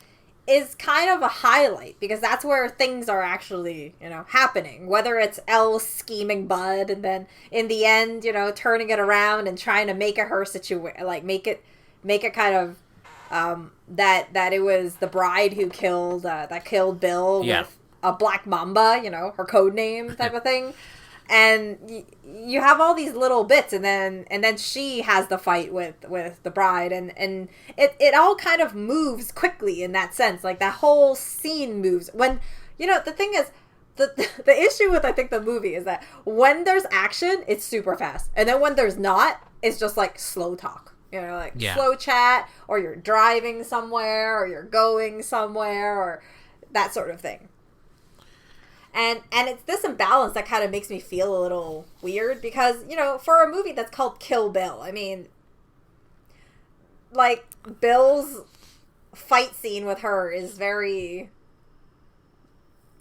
kind of a highlight, because that's where things are actually, you know, happening. Whether it's Elle scheming Bud, and then in the end, you know, turning it around and trying to make it her situation, like make it kind of that it was the bride who killed Bill with a black mamba, you know, her code name type of thing. And you have all these little bits, and then she has the fight with the bride, and it all kind of moves quickly in that sense. Like that whole scene moves when, you know, the thing is, the issue with, I think, the movie is that when there's action, it's super fast, and then when there's not, it's just like slow talk. You know, like slow chat, or you're driving somewhere, or you're going somewhere, or that sort of thing. And it's this imbalance that kind of makes me feel a little weird, because, you know, for a movie that's called Kill Bill, I mean, like, Bill's fight scene with her is very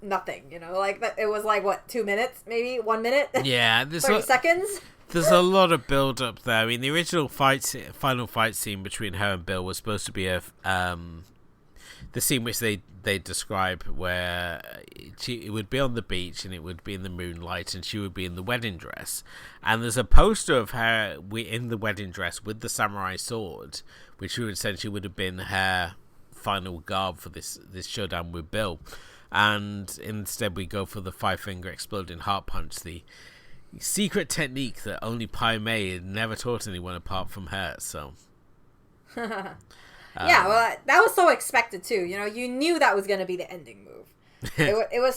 nothing, you know, like, it was like, what, 2 minutes, maybe 1 minute? Yeah. 30 seconds? There's a lot of build up there. I mean, the original final fight scene between her and Bill was supposed to be the scene which they describe, where it would be on the beach and it would be in the moonlight and she would be in the wedding dress, and there's a poster of her in the wedding dress with the samurai sword, which essentially would have been her final garb for this showdown with Bill. And instead we go for the 5-finger exploding heart punch, the secret technique that only Pai Mei had never taught anyone apart from her. So yeah, well, that was so expected too. You know, you knew that was going to be the ending move. It was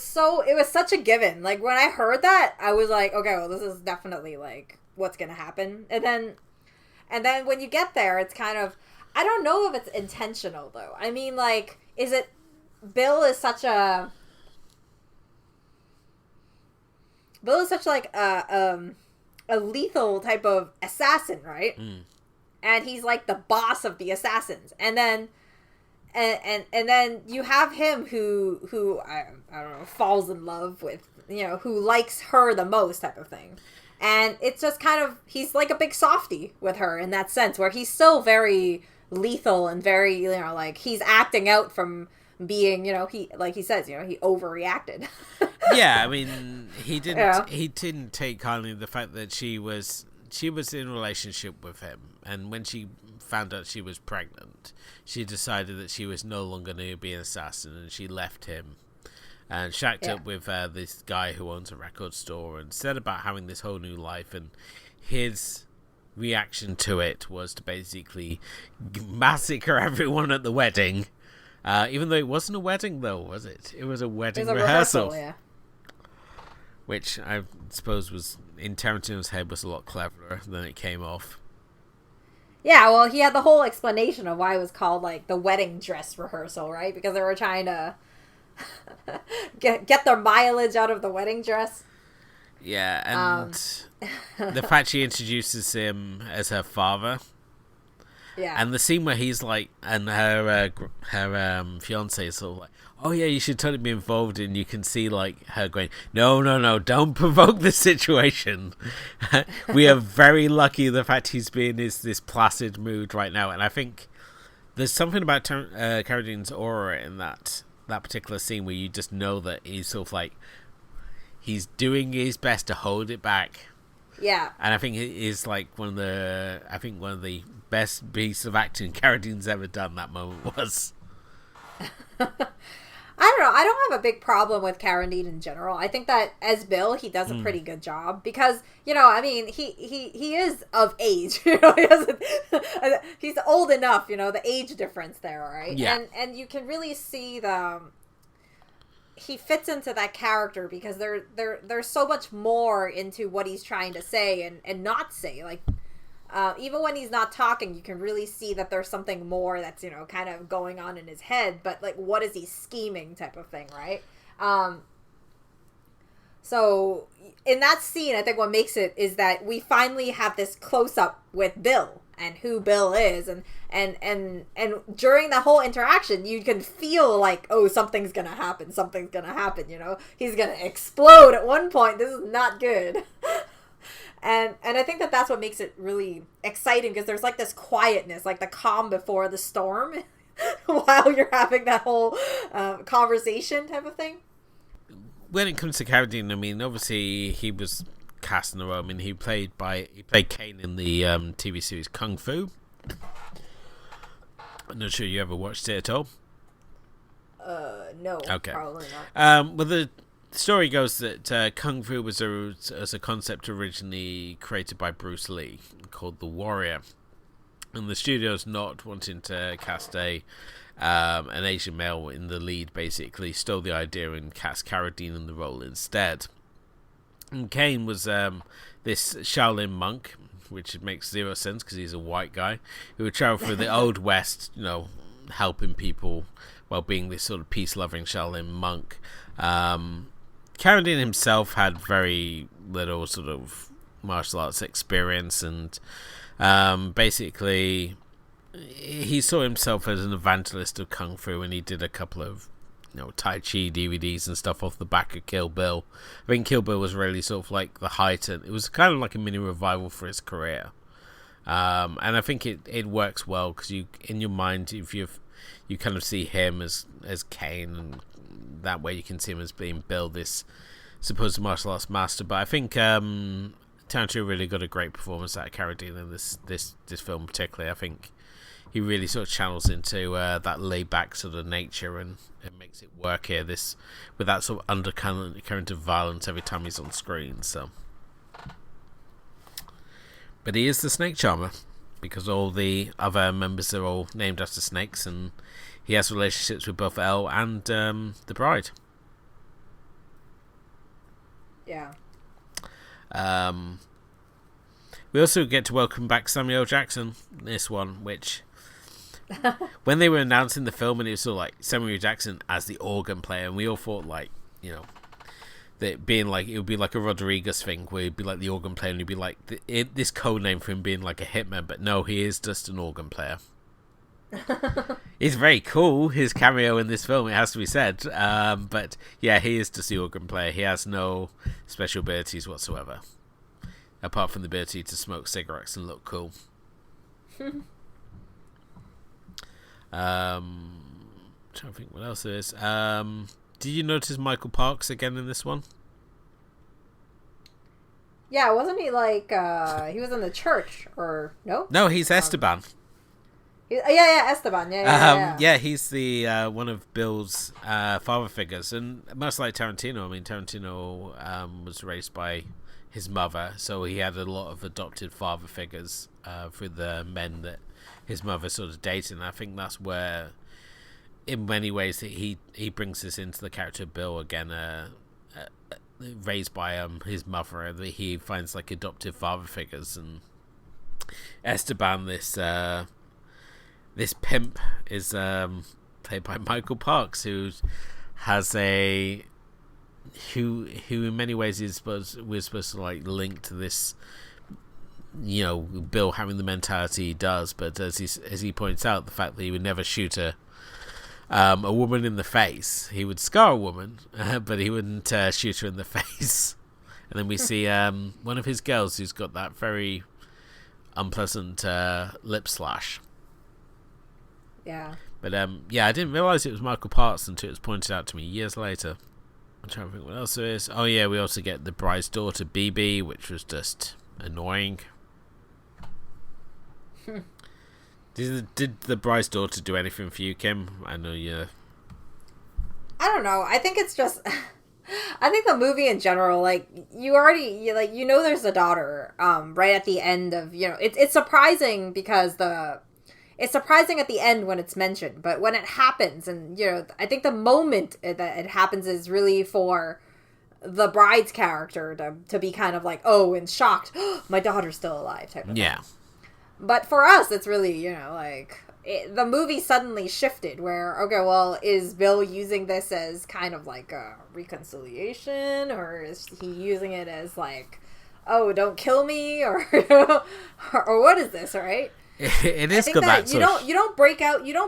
such a given. Like, when I heard that, I was like, okay, well, this is definitely like what's going to happen. And then And then when you get there, it's kind of, I don't know if it's intentional though. I mean, like, is it Bill is such like a lethal type of assassin, right? And he's like the boss of the assassins. And then and then you have him who I don't know, falls in love with, you know, who likes her the most type of thing. And it's just kind of, he's like a big softie with her in that sense, where he's still very lethal and very, you know, like he's acting out from being, you know, he, like he says, you know, he overreacted. Yeah, I mean, he didn't take kindly the fact that she was in a relationship with him, and when she found out she was pregnant, she decided that she was no longer going to be an assassin, and she left him and shacked up with this guy who owns a record store, and said about having this whole new life, and his reaction to it was to basically massacre everyone at the wedding. Even though it wasn't a wedding, though, was it? It was a wedding rehearsal. Yeah. Which I suppose was, in Tarantino's head, was a lot cleverer than it came off. Yeah, well, he had the whole explanation of why it was called, like, the wedding dress rehearsal, right? Because they were trying to get their mileage out of the wedding dress. Yeah, and the fact she introduces him as her father. Yeah. And the scene where he's like, and her fiance is sort of like, oh yeah, you should totally be involved, and you can see like her going, no, don't provoke this situation. We are very lucky the fact he's being this placid mood right now, and I think there's something about Carradine's aura in that particular scene where you just know that he's sort of like, he's doing his best to hold it back. Yeah. And I think it is like one of the best piece of acting Carradine's ever done. That moment was. I don't know. I don't have a big problem with Carradine in general. I think that as Bill, he does a pretty good job because, you know, I mean, he is of age. You know, he's old enough. You know, the age difference there, right? Yeah. And you can really see he fits into that character because there's so much more into what he's trying to say and not say. Like, even when he's not talking, you can really see that there's something more that's, you know, kind of going on in his head, but like, what is he scheming type of thing, right? So in that scene, I think what makes it is that we finally have this close up with Bill and who Bill is, and during that whole interaction, you can feel like, oh, something's gonna happen, you know, he's gonna explode at one point. This is not good. And I think that that's what makes it really exciting, because there's like this quietness, like the calm before the storm, while you're having that whole conversation type of thing. When it comes to Carradine, I mean, obviously he was cast in the role. I mean, he played Kane in the TV series Kung Fu. I'm not sure you ever watched it at all. No. Okay. Probably not. Well, the story goes that Kung Fu was a concept originally created by Bruce Lee, called The Warrior, and the studio's not wanting to cast an Asian male in the lead, basically stole the idea and cast Carradine in the role instead. And Kane was this Shaolin monk, which makes zero sense because he's a white guy who would travel through the Old West, you know, helping people while being this sort of peace-loving Shaolin monk. Carradine himself had very little sort of martial arts experience, and basically he saw himself as an evangelist of Kung Fu, and he did a couple of, you know, Tai Chi DVDs and stuff off the back of Kill Bill. I think Kill Bill was really sort of like the height, and it was kind of like a mini revival for his career. And I think it works well because you, in your mind, if you kind of see him as Kane, and that way you can see him as being Bill, this supposed martial arts master. But I think Tarantino really got a great performance out of Carradine in this film particularly. I think he really sort of channels into that laid-back sort of nature, and it makes it work here. This with that sort of undercurrent of violence every time he's on screen. So, but he is the snake charmer because all the other members are all named after snakes, and he has relationships with both Elle and the bride. Yeah. We also get to welcome back Samuel L. Jackson in this one, which when they were announcing the film and it was sort of like Samuel L. Jackson as the organ player, and we all thought like, you know, that being like it would be like a Rodriguez thing where he'd be like the organ player and he'd be like this code name for him being like a hitman, but no, he is just an organ player. It's very cool, his cameo in this film, it has to be said, but yeah, he is just the organ player. He has no special abilities whatsoever apart from the ability to smoke cigarettes and look cool. Trying to think what else there is. Did you notice Michael Parks again in this one? Yeah, wasn't he like he was in the church or no? No, he's Esteban. Yeah, Esteban. Yeah. He's the one of Bill's father figures, and much like Tarantino. I mean, Tarantino was raised by his mother, so he had a lot of adopted father figures through the men that his mother sort of dated. And I think that's where, in many ways, that he brings this into the character of Bill again. Raised by his mother, that he finds like adoptive father figures, and Esteban, this pimp, is played by Michael Parks, who has who in many ways we're supposed to like link to this, you know, Bill having the mentality he does, but as he points out, the fact that he would never shoot a woman in the face. He would scar a woman, but he wouldn't shoot her in the face. And then we see one of his girls who's got that very unpleasant lip slash. Yeah. But yeah, I didn't realise it was Michael Parks until it was pointed out to me years later. I'm trying to think what else there is. Oh yeah, we also get the bride's daughter, BB, which was just annoying. Did the bride's daughter do anything for you, Kim? I know you. I don't know. I think it's just. I think the movie in general, like you know, there's a daughter. Right at the end of it's surprising because it's surprising at the end when it's mentioned, but when it happens, and I think the moment that it happens is really for the bride's character to be kind of like, oh, and shocked, my daughter's still alive type of thing. But for us, it's really, the movie suddenly shifted where, okay, well, is Bill using this as kind of like a reconciliation, or is he using it as like, oh, don't kill me, or or what is this, right? It is good that you don't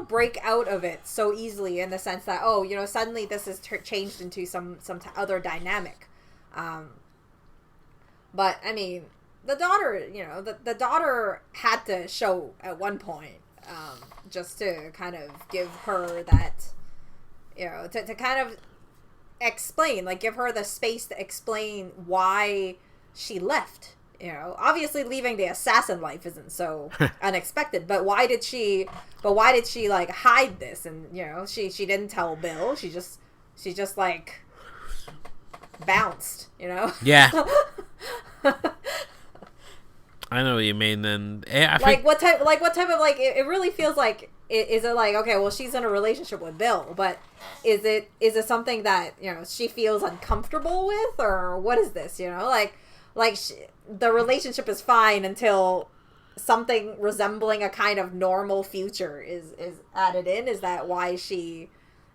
break out of it so easily, in the sense that, oh, suddenly this is changed into some other dynamic. But I mean, the daughter, the daughter had to show at one point, just to kind of give her that, to kind of explain, like give her the space to explain why she left. Obviously leaving the assassin life isn't so unexpected, but why did she like hide this? And she didn't tell Bill. She just like bounced. Yeah. I know what you mean, and I think what type of like it really feels like, is it like, okay, well, she's in a relationship with Bill, but is it something that she feels uncomfortable with, or what is this? The relationship is fine until something resembling a kind of normal future is added in. Is that why she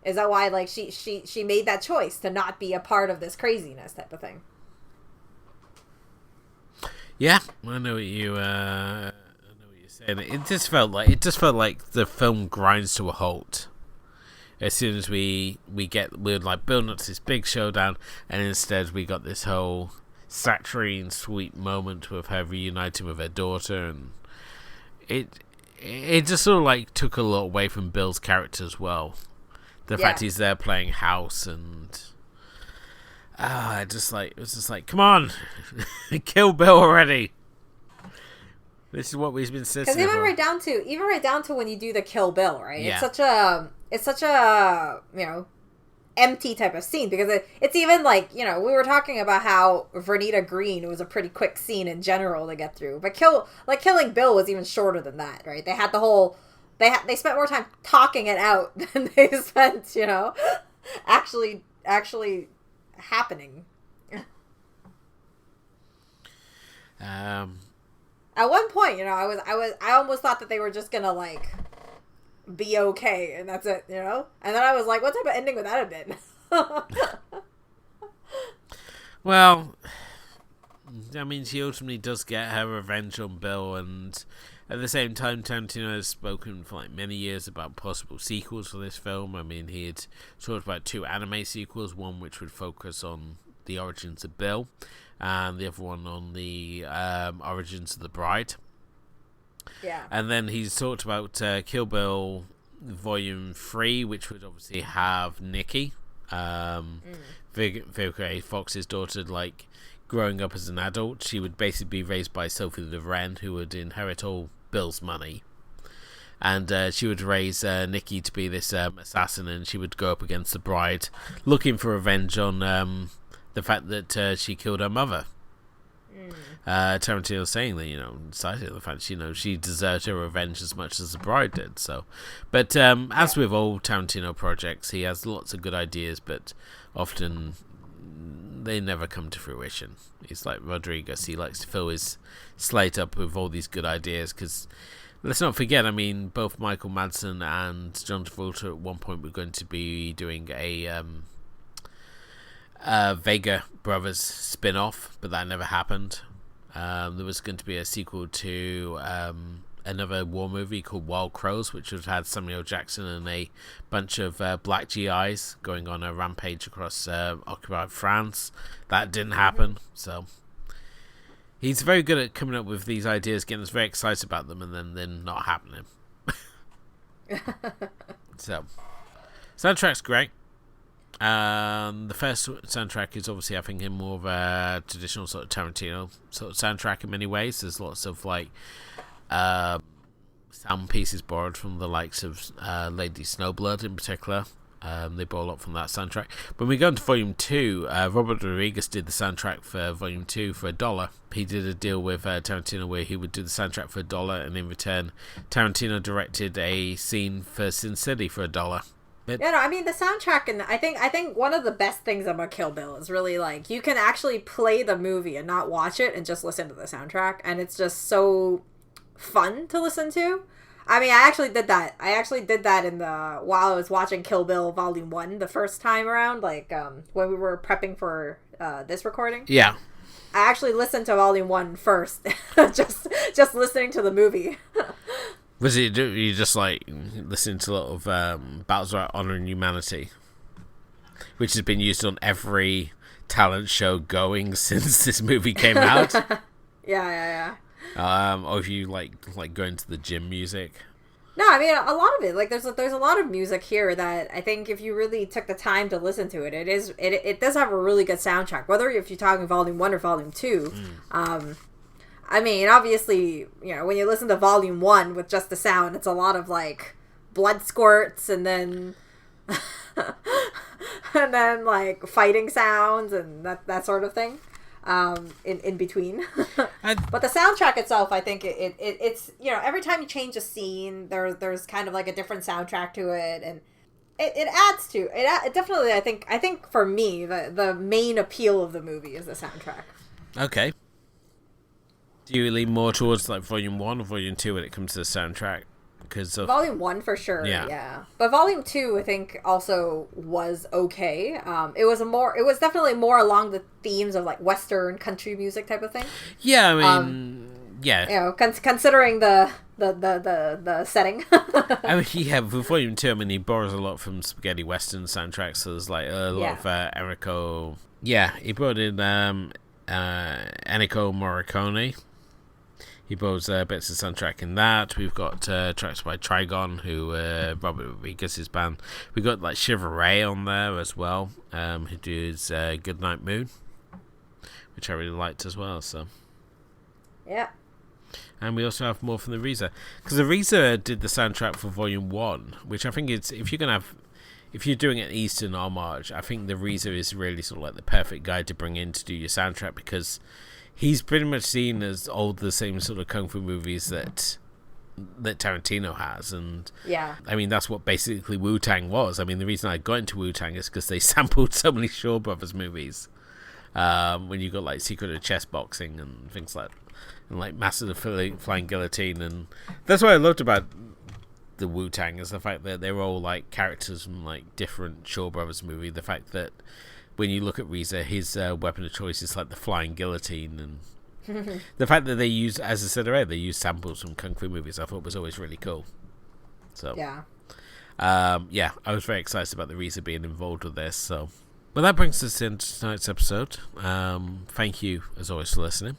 made that choice to not be a part of this craziness type of thing? Yeah, I know what you're saying. It just felt like the film grinds to a halt as soon as we're like building up to this big showdown, and instead we got this whole saccharine sweet moment with her reuniting with her daughter, and it just sort of like took a lot away from Bill's character as well. The fact he's there playing house, and it was just like, come on, kill Bill already. This is what we've been saying. Because even right down to when you do the Kill Bill, right? Yeah. It's such a empty type of scene, because it's even like, we were talking about how Vernita Green was a pretty quick scene in general to get through, but Killing Bill was even shorter than that, right? They had they spent more time talking it out than they spent, actually happening. At one point, I almost thought that they were just gonna like be okay and that's it, And then I was like, what type of ending would that have been? Well, I mean, she ultimately does get her revenge on Bill, and at the same time, Tarantino has spoken for like many years about possible sequels for this film. I mean, he had talked about 2 anime sequels, one which would focus on the origins of Bill, and the other one on the origins of the bride. Yeah. And then he's talked about Kill Bill Volume 3, which would obviously have Nikki, Vivica Fox's daughter, like growing up as an adult. She would basically be raised by Sophie Loren, who would inherit all Bill's money. And she would raise Nikki to be this assassin, and she would go up against the bride, looking for revenge on the fact that she killed her mother. Tarantino saying that, cited the fact she deserved her revenge as much as the bride did. So, but as with all Tarantino projects, he has lots of good ideas, but often they never come to fruition. He's like Rodriguez; he likes to fill his slate up with all these good ideas. Because let's not forget, I mean, both Michael Madsen and John Travolta at one point were going to be doing a Vega Brothers spin-off, but that never happened. There was going to be a sequel to another war movie called Wild Crows, which would have had Samuel Jackson and a bunch of black GIs going on a rampage across occupied France. That didn't happen, so he's very good at coming up with these ideas, getting us very excited about them, and then they're not happening. So, soundtrack's great. The first soundtrack is obviously, I think, in more of a traditional sort of Tarantino sort of soundtrack in many ways. There's lots of like sound pieces borrowed from the likes of Lady Snowblood in particular. They borrow a lot from that soundtrack. When we go into Volume 2, Robert Rodriguez did the soundtrack for Volume 2 for $1. He did a deal with Tarantino where he would do the soundtrack for $1, and in return, Tarantino directed a scene for Sin City for $1. I mean, the soundtrack, and I think one of the best things about Kill Bill is really like you can actually play the movie and not watch it and just listen to the soundtrack, and it's just so fun to listen to. I mean, I actually did that. While I was watching Kill Bill Volume 1 the first time around, like when we were prepping for this recording. Yeah. I actually listened to Volume 1 first, just listening to the movie. Was it you just like listening to a lot of Battles About Honor and Humanity, which has been used on every talent show going since this movie came out? Yeah. Or if you like going to the gym music. No, I mean a lot of it. Like there's a lot of music here that I think if you really took the time to listen to it, it does have a really good soundtrack. Whether if you're talking Volume 1 or Volume 2. I mean, obviously, when you listen to Volume 1 with just the sound, it's a lot of, like, blood squirts and then, like, fighting sounds and that sort of thing, in between. But the soundtrack itself, I think it's, every time you change a scene, there's kind of, like, a different soundtrack to it, and it adds to, it definitely, I think for me, the main appeal of the movie is the soundtrack. Okay. Do you lean more towards like Volume 1 or Volume 2 when it comes to the soundtrack? Because of Volume 1 for sure, yeah. But Volume 2, I think, also was okay. It was definitely more along the themes of like Western country music type of thing. Yeah, I mean, yeah. Considering the setting. I mean, yeah, with Volume 2, I mean, he borrows a lot from spaghetti Western soundtracks. So there's like a lot of Enrico. Yeah, he brought in Ennio Morricone. He borrows bits of soundtrack in that. We've got tracks by Trigon, who Robert Rodriguez's band. We've got like Shiver Ray on there as well, who does Goodnight Moon, which I really liked as well. So yeah. And we also have more from the RZA, because the RZA did the soundtrack for Volume 1, which I think it's if you're doing an Eastern homage, I think the RZA is really sort of like the perfect guy to bring in to do your soundtrack, because he's pretty much seen as all the same sort of kung fu movies that Tarantino has, and I mean that's what basically Wu-Tang was. I mean the reason I got into Wu-Tang is because they sampled so many Shaw Brothers movies, when you got like Secret of Chess Boxing and things like that, and like Master of the Flying Guillotine, and that's what I loved about the Wu-Tang is the fact that they're all like characters from like different Shaw Brothers movie. The fact that when you look at Reza, his weapon of choice is like the Flying Guillotine, and the fact that they use, as I said earlier, they use samples from kung fu movies, I thought was always really cool. So yeah, I was very excited about the Reza being involved with this. So, well, that brings us into tonight's episode. Thank you, as always, for listening.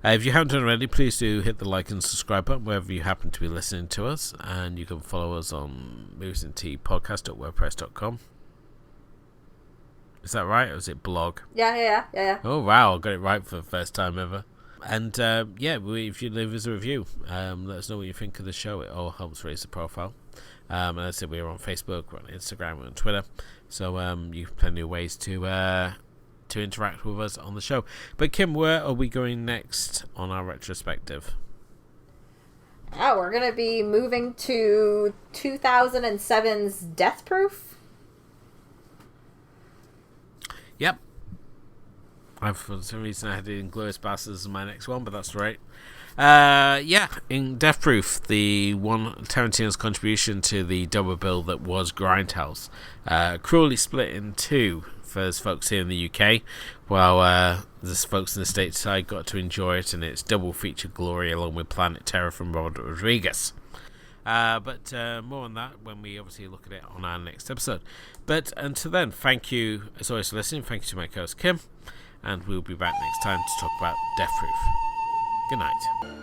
If you haven't done already, please do hit the like and subscribe button wherever you happen to be listening to us, and you can follow us on moviesandteapodcast.wordpress.com. Is that right, or is it blog? Yeah. Oh wow, I got it right for the first time ever. And if you leave us a review, let us know what you think of the show. It all helps raise the profile. And as I said, we're on Facebook, we're on Instagram, we're on Twitter, so you have plenty of ways to interact with us on the show. But Kim, where are we going next on our retrospective? Oh, we're gonna be moving to 2007's Death Proof. Yep. For some reason I had Inglourious Basterds as my next one, but that's right. In Death Proof, the one Tarantino's contribution to the double bill that was Grindhouse, cruelly split in two for those folks here in the UK, while the folks in the stateside got to enjoy it in its double feature glory along with Planet Terror from Robert Rodriguez. But more on that when we obviously look at it on our next episode. But until then, thank you as always for listening. Thank you to my co-host Kim, and we'll be back next time to talk about Death Proof. Good night.